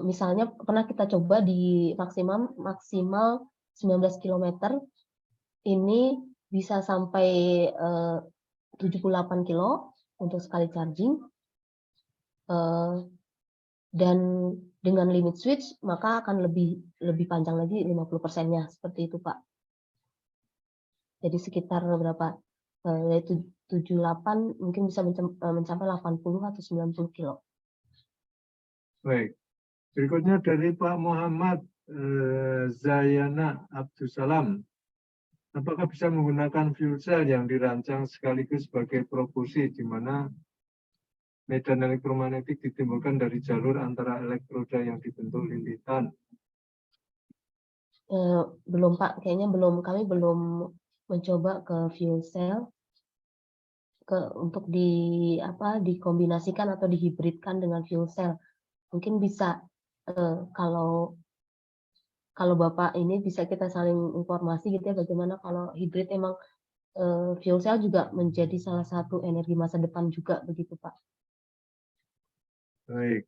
misalnya pernah kita coba di maksimal 19 km, ini bisa sampai 78 kilo untuk sekali charging. Dan dengan limit switch maka akan lebih panjang lagi 50%-nya, seperti itu Pak. Jadi sekitar berapa? Yaitu 78 mungkin bisa mencapai 80 atau 90 kilo. Baik. Berikutnya dari Pak Muhammad Zayana Abdussalam. Apakah bisa menggunakan fuel cell yang dirancang sekaligus sebagai propulsi, di mana medan elektromagnetik ditimbulkan dari jalur antara elektroda yang dibentuk lilitan? Belum Pak, kayaknya belum, kami belum mencoba ke fuel cell untuk dikombinasikan atau dihibridkan dengan fuel cell. Mungkin bisa kalau Bapak ini bisa kita saling informasi gitu ya, bagaimana kalau hibrid emang fuel cell juga menjadi salah satu energi masa depan juga begitu Pak. Baik.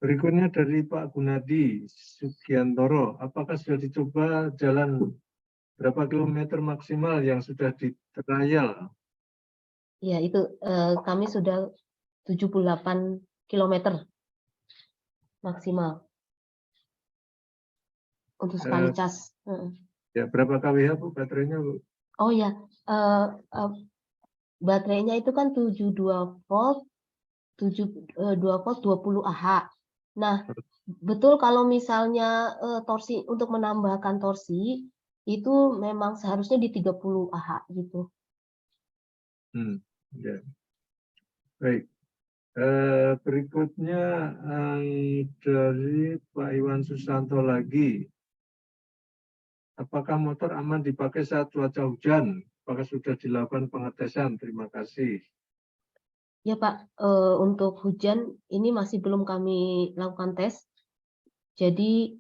Berikutnya dari Pak Gunadi Sugiantoro, apakah sudah dicoba jalan berapa kilometer maksimal yang sudah di trial? Ya itu kami sudah 78 km maksimal untuk sekali cas. Ya, berapa kWh Bu baterainya Bu? Oh ya, baterainya itu kan 72 volt, 2 volt 20 Ah. Nah, betul kalau misalnya torsi untuk menambahkan torsi itu memang seharusnya di 30 Ah gitu. Ya. Baik. Berikutnya dari Pak Iwan Susanto lagi. Apakah motor aman dipakai saat cuaca hujan? Apakah sudah dilakukan pengetesan? Terima kasih. Ya Pak, untuk hujan ini masih belum kami lakukan tes. Jadi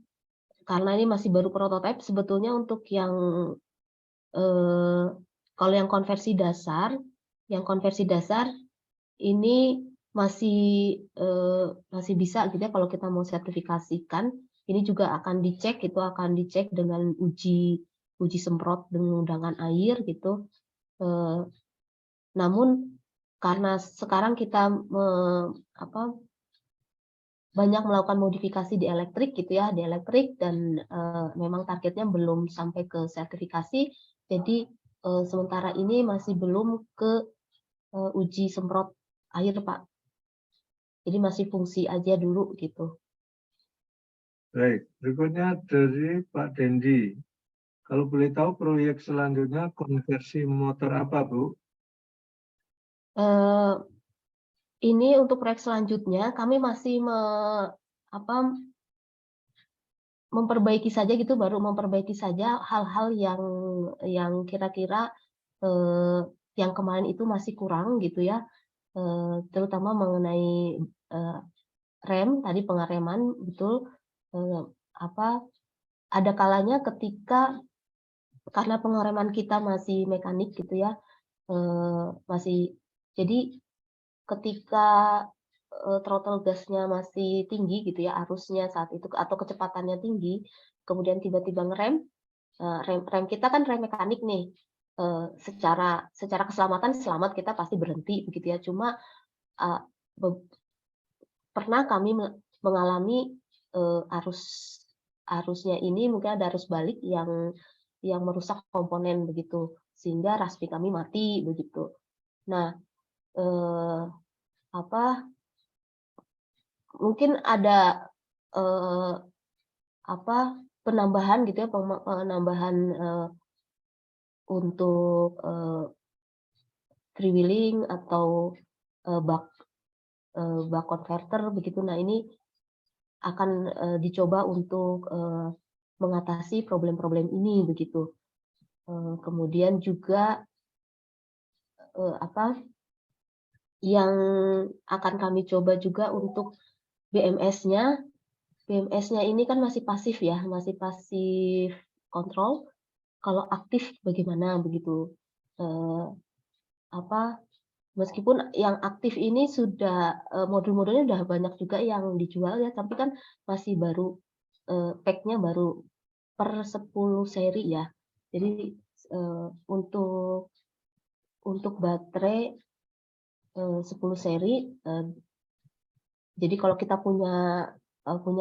karena ini masih baru prototipe, sebetulnya untuk yang kalau yang konversi dasar ini masih bisa gitu ya kalau kita mau sertifikasikan. Ini juga akan dicek dengan uji semprot menggunakan air gitu. Namun karena sekarang kita banyak melakukan modifikasi di elektrik gitu ya, dan memang targetnya belum sampai ke sertifikasi. Jadi sementara ini masih belum ke uji semprot air Pak. Jadi masih fungsi aja dulu gitu. Baik, berikutnya dari Pak Dendi. Kalau boleh tahu proyek selanjutnya konversi motor apa Bu? Ini untuk proyek selanjutnya kami masih memperbaiki saja gitu, baru memperbaiki saja hal-hal yang kira-kira yang kemarin itu masih kurang gitu ya, terutama mengenai rem tadi, pengereman betul. Ada kalanya ketika karena pengereman kita masih mekanik gitu ya, jadi ketika throttle gasnya masih tinggi gitu ya, arusnya saat itu atau kecepatannya tinggi, kemudian tiba-tiba ngerem, rem kita kan rem mekanik nih, secara keselamatan selamat kita pasti berhenti begitu ya. Cuma pernah kami mengalami arusnya ini mungkin ada arus balik yang merusak komponen begitu, sehingga raspi kami mati begitu. Nah, mungkin ada penambahan gitu ya, penambahan untuk freewheeling atau bak converter begitu. Nah, ini akan dicoba untuk mengatasi problem-problem ini begitu. Kemudian juga yang akan kami coba juga untuk BMS-nya. BMS-nya ini kan masih pasif ya, masih pasif kontrol. Kalau aktif bagaimana begitu? Meskipun yang aktif ini sudah modul-modulnya sudah banyak juga yang dijual ya, tapi kan masih baru pack-nya baru per 10 seri ya. Jadi untuk baterai 10 seri, jadi kalau kita punya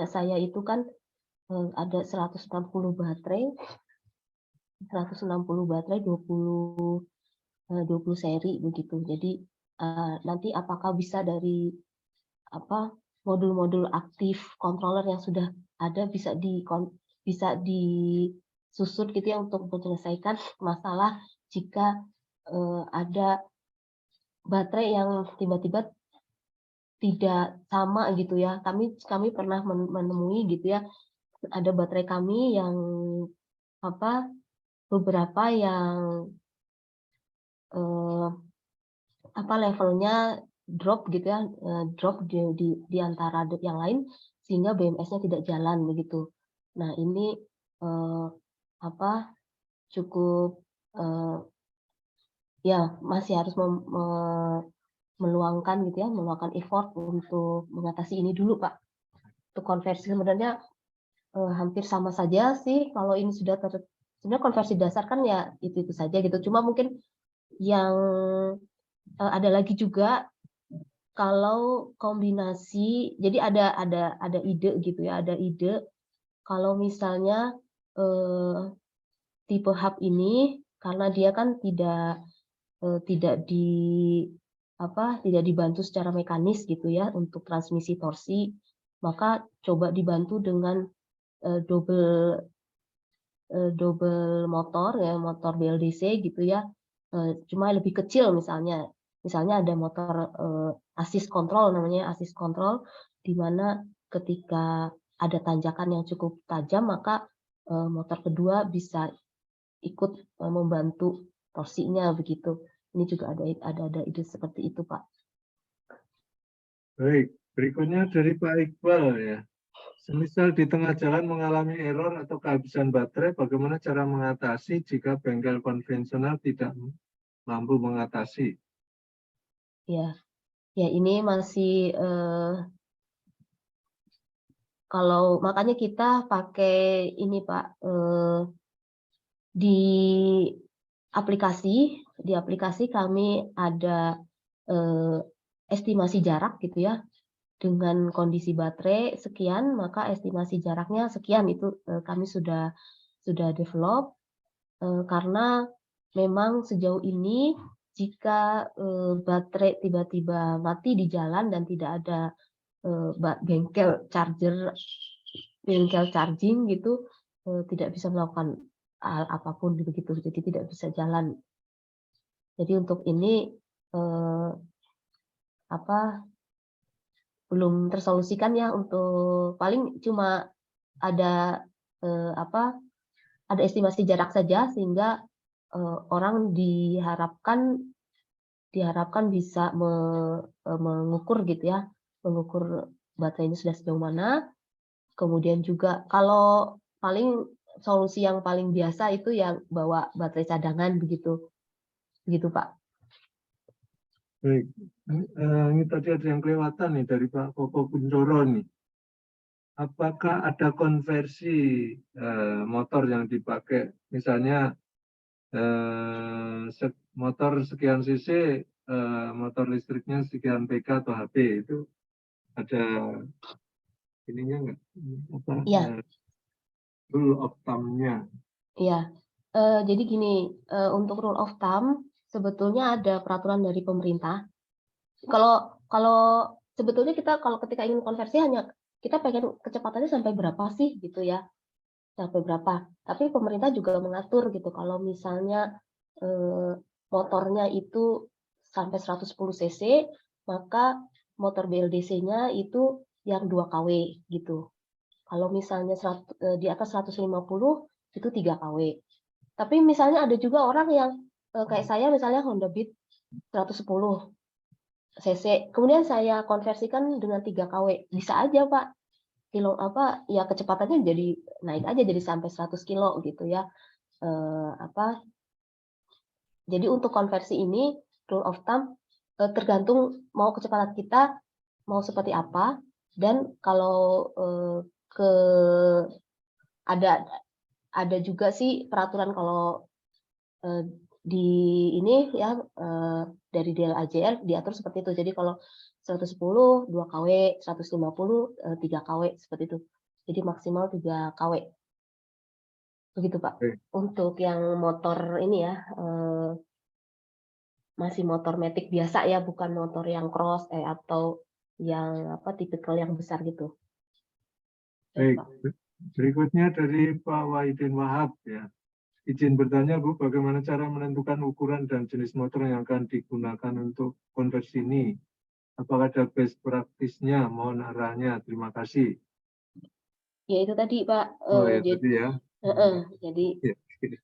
saya itu kan ada 160 baterai 20 seri begitu. Jadi nanti apakah bisa dari modul-modul aktif controller yang sudah ada bisa disusut gitu ya untuk menyelesaikan masalah jika ada baterai yang tiba-tiba tidak sama gitu ya. Kami pernah menemui gitu ya, ada baterai kami yang beberapa yang levelnya drop gitu ya, drop di antara yang lain sehingga BMS-nya tidak jalan begitu. Nah ini cukup ya masih harus meluangkan gitu ya, meluangkan effort untuk mengatasi ini dulu Pak. Untuk konversi sebenarnya hampir sama saja sih kalau ini sudah sebenarnya konversi dasar kan ya itu saja gitu. Cuma mungkin yang ada lagi juga kalau kombinasi, jadi ada ide gitu ya, ada ide kalau misalnya tipe hub ini karena dia kan tidak dibantu secara mekanis gitu ya untuk transmisi torsi, maka coba dibantu dengan double motor ya, motor BLDC gitu ya, cuma lebih kecil misalnya ada motor assist control, namanya assist control, di mana ketika ada tanjakan yang cukup tajam maka motor kedua bisa ikut membantu torsinya begitu. Ini juga ada ide seperti itu Pak. Baik, berikutnya dari Pak Iqbal ya. Semisal di tengah jalan mengalami error atau kehabisan baterai, bagaimana cara mengatasi jika bengkel konvensional tidak mampu mengatasi? Ya ini masih kalau makanya kita pakai ini Pak, di aplikasi kami ada estimasi jarak gitu ya, dengan kondisi baterai sekian maka estimasi jaraknya sekian, itu kami sudah develop karena memang sejauh ini jika baterai tiba-tiba mati di jalan dan tidak ada bengkel charging gitu, tidak bisa melakukan hal apapun begitu, jadi tidak bisa jalan. Jadi untuk ini belum tersolusikan ya, untuk paling cuma ada ada estimasi jarak saja sehingga orang diharapkan bisa mengukur gitu ya, mengukur baterai ini sudah sejauh mana. Kemudian juga kalau paling solusi yang paling biasa itu yang bawa baterai cadangan begitu Pak. Baik, ini tadi ada yang kelewatan nih dari Pak Koko Kuncoro nih. Apakah ada konversi motor yang dipakai, misalnya motor sekian cc, motor listriknya sekian PK atau HP, itu ada ininya nggak? Iya. Rule of thumb-nya. Iya. Jadi gini, untuk rule of thumb sebetulnya ada peraturan dari pemerintah. Kalau sebetulnya kita kalau ketika ingin konversi hanya kita pengen kecepatannya sampai berapa sih gitu ya, sampai berapa. Tapi pemerintah juga mengatur gitu kalau misalnya motornya itu sampai 110 cc, maka motor BLDC-nya itu yang 2 kW gitu. Kalau misalnya di atas 150 itu 3 kW. Tapi misalnya ada juga orang yang kayak saya misalnya Honda Beat 110 cc, kemudian saya konversikan dengan 3 kW, bisa aja Pak. Ya kecepatannya jadi naik aja jadi sampai 100 kilo gitu ya. Jadi untuk konversi ini rule of thumb tergantung mau kecepatan kita mau seperti apa, dan kalau ada juga sih peraturan kalau di ini ya dari DLAJR diatur seperti itu. Jadi kalau 110 2 kW, 150 3 kW seperti itu. Jadi maksimal 3 kW. Begitu Pak. Untuk yang motor ini ya masih motor matic biasa ya, bukan motor yang cross atau yang tipikal yang besar gitu. Baik. Berikutnya dari Pak Wahidin Wahab ya. Izin bertanya Bu, bagaimana cara menentukan ukuran dan jenis motor yang akan digunakan untuk konversi ini? Apakah ada best practice-nya? Mohon arahnya. Terima kasih. Ya itu tadi Pak, Oh ya jadi tadi ya. jadi Ya.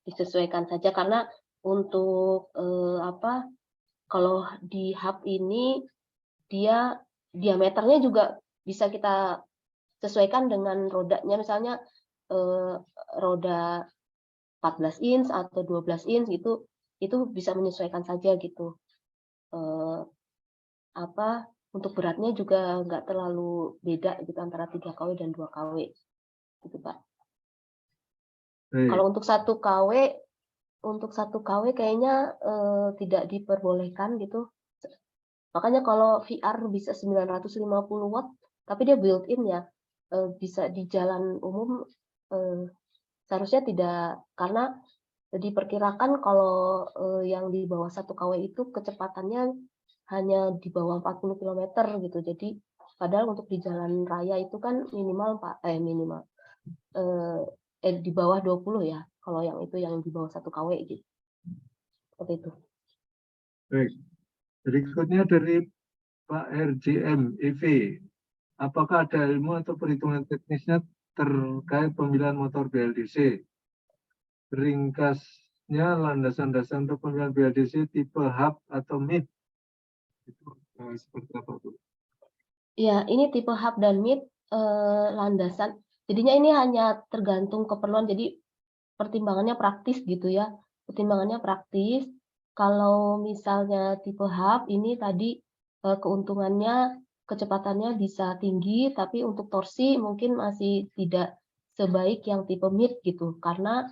disesuaikan saja karena untuk apa, kalau di hub ini dia diameternya juga bisa kita sesuaikan dengan rodanya, misalnya roda 14 inch atau 12 inch gitu, itu bisa menyesuaikan saja gitu. Apa, untuk beratnya juga nggak terlalu beda gitu antara 3 kW dan 2 kW gitu Pak. Baik. Kalau untuk 1 kW kayaknya tidak diperbolehkan gitu. Makanya kalau VR bisa 950 watt, tapi dia built-in ya, bisa di jalan umum, seharusnya tidak, karena diperkirakan kalau yang di bawah 1 kW itu kecepatannya hanya di bawah 40 km gitu. Jadi padahal untuk di jalan raya itu kan minimal di bawah 20 ya, kalau yang itu yang di bawah 1 kW gitu. Seperti itu. Baik. Berikutnya dari Pak RJM EV. Apakah ada ilmu atau perhitungan teknisnya terkait pemilihan motor BLDC? Ringkasnya landasan dasar untuk pemilihan BLDC tipe hub atau mid. Itu seperti apa Bu? Ya, ini tipe hub dan mid landasan. Jadinya ini hanya tergantung keperluan. Jadi pertimbangannya praktis gitu ya. Pertimbangannya praktis. Kalau misalnya tipe hub ini tadi keuntungannya kecepatannya bisa tinggi, tapi untuk torsi mungkin masih tidak sebaik yang tipe mid gitu. Karena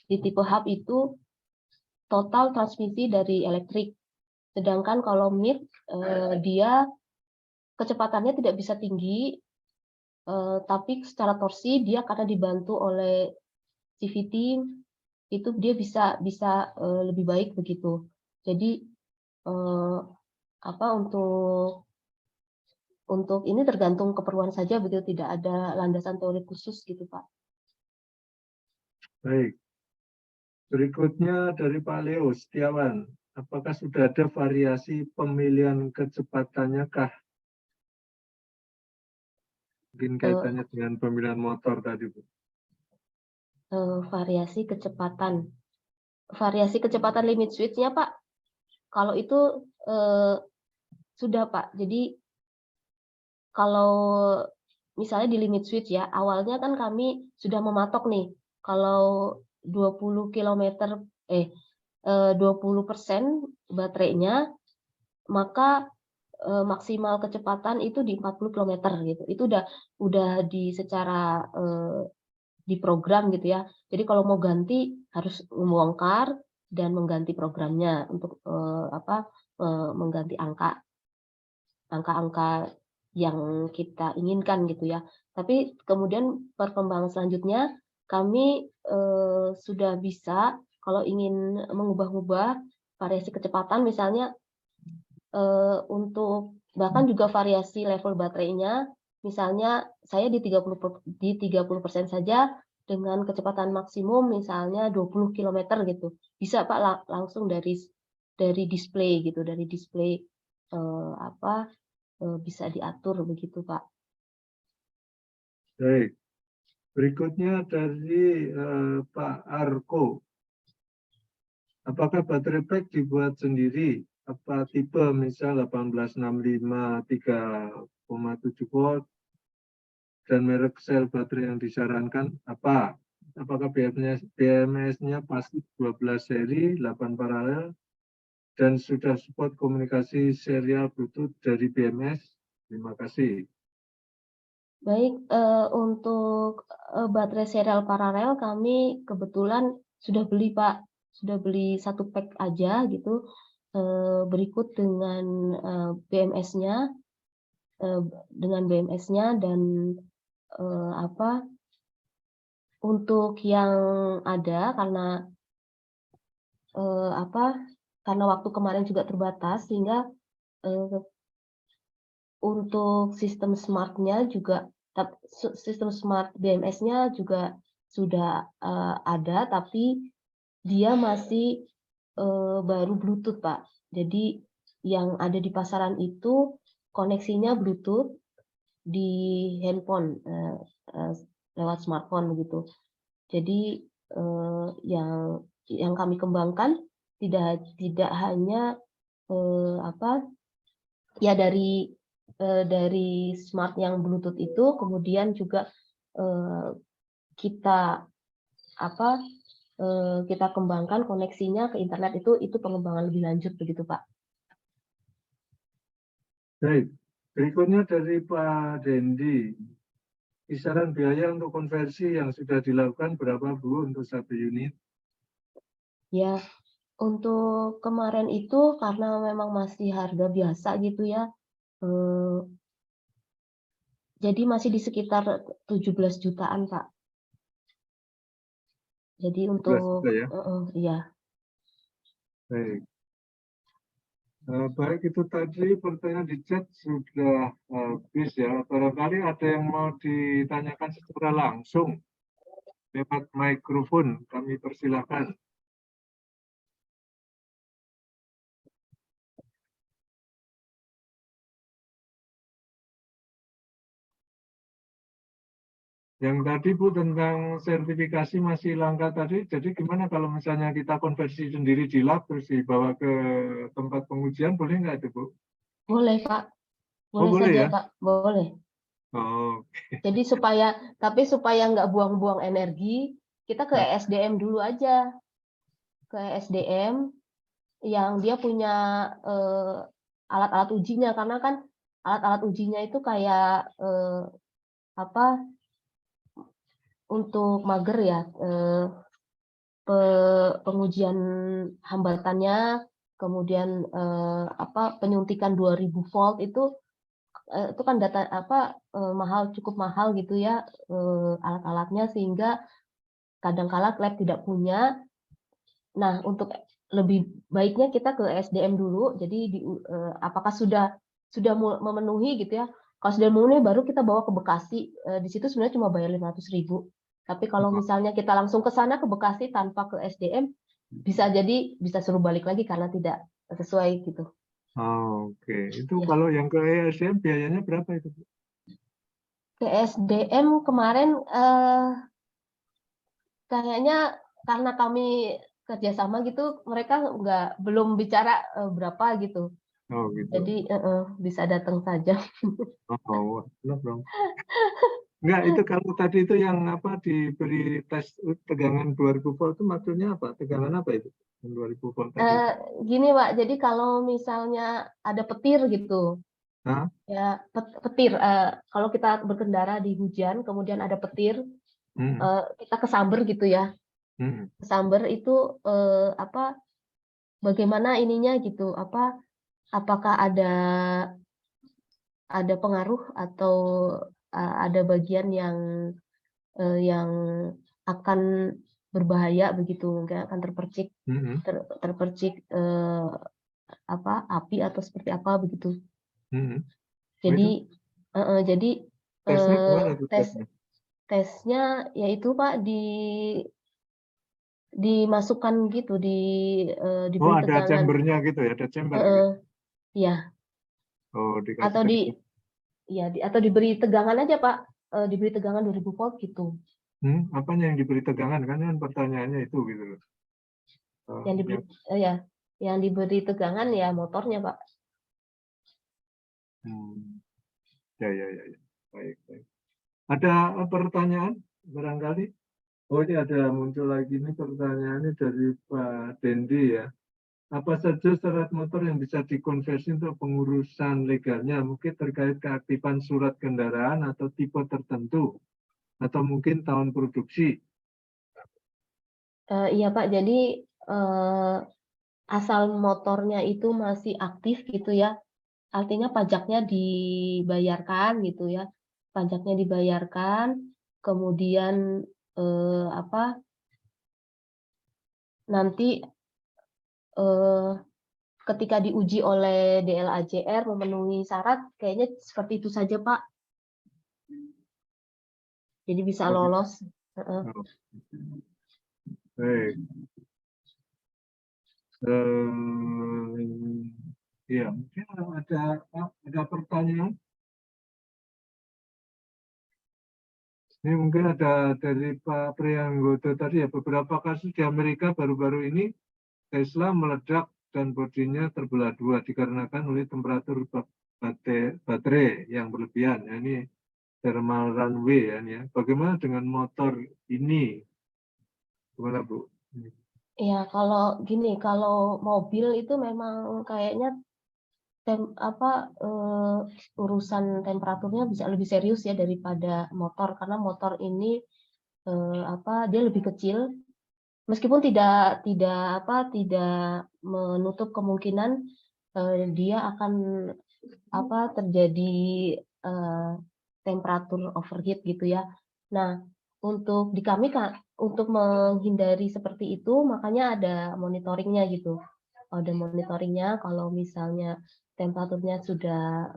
di tipe hub itu total transmisi dari elektrik. Sedangkan kalau mid dia kecepatannya tidak bisa tinggi, tapi secara torsi dia karena dibantu oleh CVT itu dia bisa lebih baik begitu. Jadi apa, untuk ini tergantung keperluan saja begitu, tidak ada landasan teori khusus gitu Pak. Baik. Berikutnya dari Pak Leo Setiawan. Apakah sudah ada variasi pemilihan kecepatannya kah? Mungkin kaitannya dengan pemilihan motor tadi Bu. Variasi kecepatan limit switch-nya Pak, kalau itu sudah Pak. Jadi kalau misalnya di limit switch ya, awalnya kan kami sudah mematok nih, kalau 20 km 20% baterainya, maka maksimal kecepatan itu di 40 km gitu. Itu udah secara diprogram gitu ya. Jadi kalau mau ganti harus membongkar dan mengganti programnya untuk mengganti angka-angka yang kita inginkan gitu ya. Tapi kemudian perkembangan selanjutnya kami sudah bisa kalau ingin mengubah-ubah variasi kecepatan misalnya untuk bahkan juga variasi level baterainya, misalnya saya di 30% saja dengan kecepatan maksimum misalnya 20 km gitu. Bisa Pak langsung dari display gitu, dari display bisa diatur begitu Pak. Baik. Berikutnya dari Pak Arko. Apakah baterai pack dibuat sendiri? Apa tipe misal 1865 3,7 volt dan merek sel baterai yang disarankan apa? Apakah BMS-nya pasti 12 seri, 8 paralel, dan sudah support komunikasi serial Bluetooth dari BMS? Terima kasih. Baik, untuk baterai serial paralel kami kebetulan sudah beli Pak, sudah beli 1 pack aja gitu, berikut dengan BMS-nya dan untuk yang ada karena waktu kemarin juga terbatas sehingga untuk sistem smart-nya juga, sistem smart BMS-nya juga sudah ada, tapi dia masih baru Bluetooth Pak. Jadi yang ada di pasaran itu koneksinya Bluetooth di handphone lewat smartphone begitu. Jadi yang kami kembangkan tidak hanya ya dari smart yang Bluetooth itu, kemudian juga kita kita kembangkan koneksinya ke internet, itu pengembangan lebih lanjut begitu Pak. Baik, berikutnya dari Pak Dendi. Kisaran biaya untuk konversi yang sudah dilakukan berapa Bu untuk 1 unit? Ya, untuk kemarin itu karena memang masih harga biasa gitu ya, jadi masih di sekitar 17 jutaan Pak. Jadi 17 untuk juta ya? iya. Baik. Baik, itu tadi pertanyaan di chat sudah habis ya. Barangkali ada yang mau ditanyakan secara langsung lewat mikrofon, kami persilahkan. Yang tadi Bu tentang sertifikasi masih langka tadi, jadi gimana kalau misalnya kita konversi sendiri di lab terus dibawa ke tempat pengujian, boleh nggak itu Bu? Boleh Pak, Oh boleh boleh saja ya? Pak, boleh. Oh, Jadi supaya nggak buang-buang energi, kita ke ESDM dulu aja, ke ESDM yang dia punya alat-alat ujinya, karena kan alat-alat ujinya itu kayak untuk mager ya, pengujian hambatannya, kemudian penyuntikan 2000 volt itu kan data cukup mahal gitu ya, alat-alatnya, sehingga kadang-kala lab tidak punya. Nah, untuk lebih baiknya kita ke SDM dulu. Jadi apakah sudah memenuhi gitu ya? Kalau sudah memenuhi baru kita bawa ke Bekasi. Di situ sebenarnya cuma bayar 500.000. Tapi kalau misalnya kita langsung ke sana, ke Bekasi tanpa ke SDM, bisa suruh balik lagi karena tidak sesuai gitu. oke. Itu Ya. kalau yang ke ESDM biayanya berapa itu Bu? Ke SDM kemarin kayaknya karena kami kerjasama gitu, mereka belum bicara berapa gitu. Oh gitu. Jadi bisa datang saja. Oh, enak dong. Enggak, itu kalau tadi itu yang apa diberi tes tegangan 2000 volt itu maksudnya apa? Tegangan apa itu? Yang 2000 volt tadi. Gini Pak, jadi kalau misalnya ada petir gitu, Hah? ya petir. Kalau kita berkendara di hujan, kemudian ada petir, Hmm. kita kesamber gitu ya. Hmm. Kesamber itu bagaimana ininya gitu? Apakah ada pengaruh atau ada bagian yang akan berbahaya begitu, nggak akan terpercik Hmm. terpercik api atau seperti apa begitu. Hmm. Oh, itu Jadi tesnya gimana tuh tesnya? tesnya yaitu Pak dimasukkan gitu, Oh, diberi ada tegangan. chambernya gitu ya, ada chamber gitu. Ya, Oh, dikasih atau tegangan. atau diberi tegangan aja Pak, diberi tegangan 2000 volt gitu. Apanya yang diberi tegangan kan pertanyaannya itu gitu loh. Yang diberi yang diberi tegangan ya motornya Pak. Ya. Baik, baik. Ada pertanyaan barangkali? Oh, ini ada muncul lagi nih pertanyaannya dari Pak Dendi ya. Apa saja syarat motor yang bisa dikonversi untuk pengurusan legalnya? Mungkin terkait keaktifan surat kendaraan atau tipe tertentu, atau mungkin tahun produksi. Iya Pak, jadi asal motornya itu masih aktif gitu ya, artinya pajaknya dibayarkan gitu ya, pajaknya dibayarkan, kemudian nanti ketika diuji oleh DLAJR memenuhi syarat, kayaknya seperti itu saja Pak. Jadi bisa lolos. Oh, baik. Ya, mungkin ada pertanyaan Ini mungkin ada dari Pak Priyanggodo tadi ya, beberapa kasus di Amerika baru-baru ini Tesla meledak dan bodinya terbelah dua dikarenakan oleh temperatur baterai yang berlebihan. Ya, ini thermal runaway ya. Bagaimana dengan motor ini? Gimana Bu? Ya, kalau gini, kalau mobil itu memang kayaknya urusan temperaturnya bisa lebih serius ya daripada motor, karena motor ini dia lebih kecil, meskipun tidak menutup kemungkinan dia akan terjadi temperatur overheat gitu ya. Nah, untuk di kami untuk menghindari seperti itu, makanya ada monitoringnya gitu. Ada monitoringnya kalau misalnya temperaturnya sudah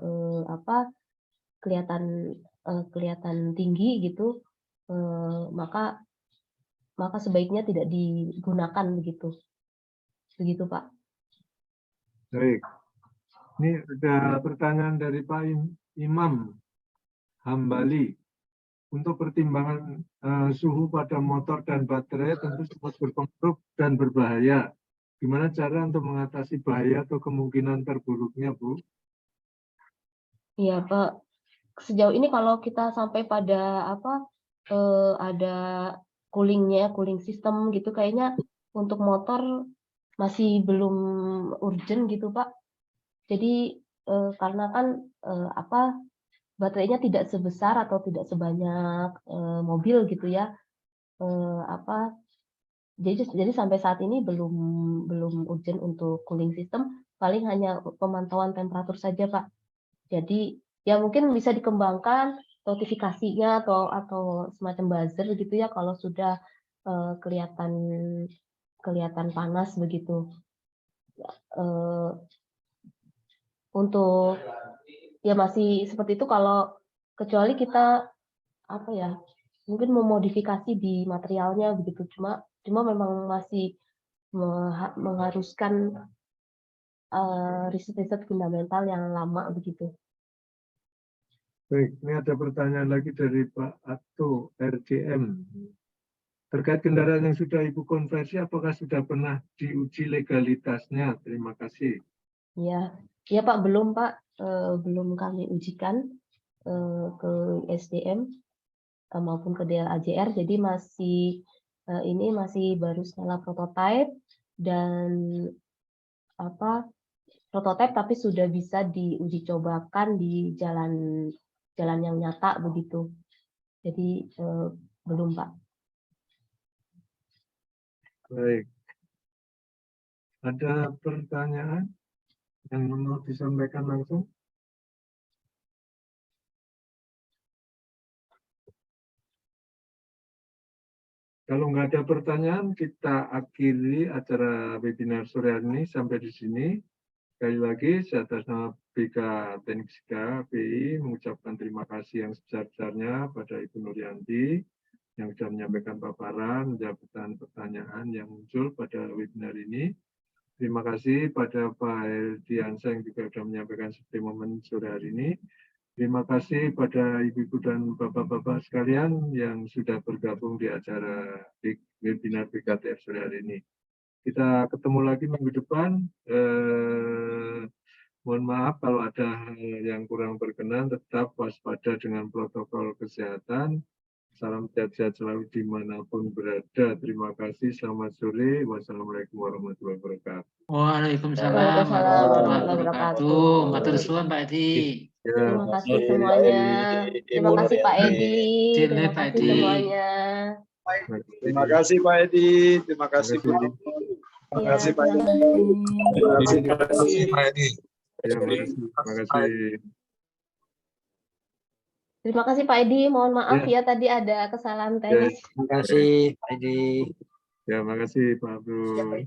kelihatan tinggi gitu, maka sebaiknya tidak digunakan begitu. Begitu, Pak. Baik. Ini ada pertanyaan dari Pak Imam Hambali. Untuk pertimbangan suhu pada motor dan baterai tentu sangat berpengaruh dan berbahaya. Gimana cara untuk mengatasi bahaya atau kemungkinan terburuknya, Bu? Iya, Pak. Sejauh ini kalau kita sampai pada ada cooling system gitu, kayaknya untuk motor masih belum urgent gitu, Pak. Jadi karena kan baterainya tidak sebesar atau tidak sebanyak mobil gitu ya. Jadi sampai saat ini belum urgent untuk cooling system, paling hanya pemantauan temperatur saja, Pak. Jadi ya mungkin bisa dikembangkan notifikasinya atau semacam buzzer gitu ya kalau sudah kelihatan panas begitu. Untuk ya masih seperti itu, kalau kecuali kita mungkin memodifikasi di materialnya begitu, cuma memang masih mengharuskan riset-riset fundamental yang lama begitu. Baik, ini ada pertanyaan lagi dari Pak Ato RJM. Terkait kendaraan yang sudah Ibu konversi, apakah sudah pernah diuji legalitasnya? Terima kasih. Ya Pak, belum Pak, belum kami ujikan ke SDM maupun ke DLAJR, jadi ini masih baru skala prototipe dan prototipe tapi sudah bisa diuji cobakan di jalan yang nyata begitu. Jadi belum Pak. Baik. Ada pertanyaan yang mau disampaikan langsung? Kalau nggak ada pertanyaan, kita akhiri acara webinar sore hari ini sampai di sini. Sekali lagi, saya atas nama BK Teknik Fisika BI mengucapkan terima kasih yang sebesar-besarnya pada Ibu Nuryanti yang sudah menyampaikan paparan, menjawab pertanyaan yang muncul pada webinar ini. Terima kasih pada Pak Eldiansa yang juga sudah menyampaikan seperti momen sore hari ini. Terima kasih pada ibu-ibu dan bapak-bapak sekalian yang sudah bergabung di acara webinar BKTF sore hari ini. Kita ketemu lagi minggu depan. Mohon maaf kalau ada hal yang kurang berkenan, tetap waspada dengan protokol kesehatan. Salam sehat-sehat selalu dimanapun berada. Terima kasih. Selamat sore. Wassalamualaikum warahmatullahi wabarakatuh. Waalaikumsalam warahmatullahi wabarakatuh. Matur suwun Pak Edi. Terima kasih semuanya. Terima kasih Pak Edi. Terima Pak kasih Edi. semuanya. Terima kasih Pak Edi. Terima kasih Bu. Terima kasih Pak Edi. Terima kasih Pak Edi. Terima kasih. Terima kasih Pak Edi. Mohon maaf ya tadi ada kesalahan teknis. Terima kasih Pak Edi. Ya, makasih Pak Abdul.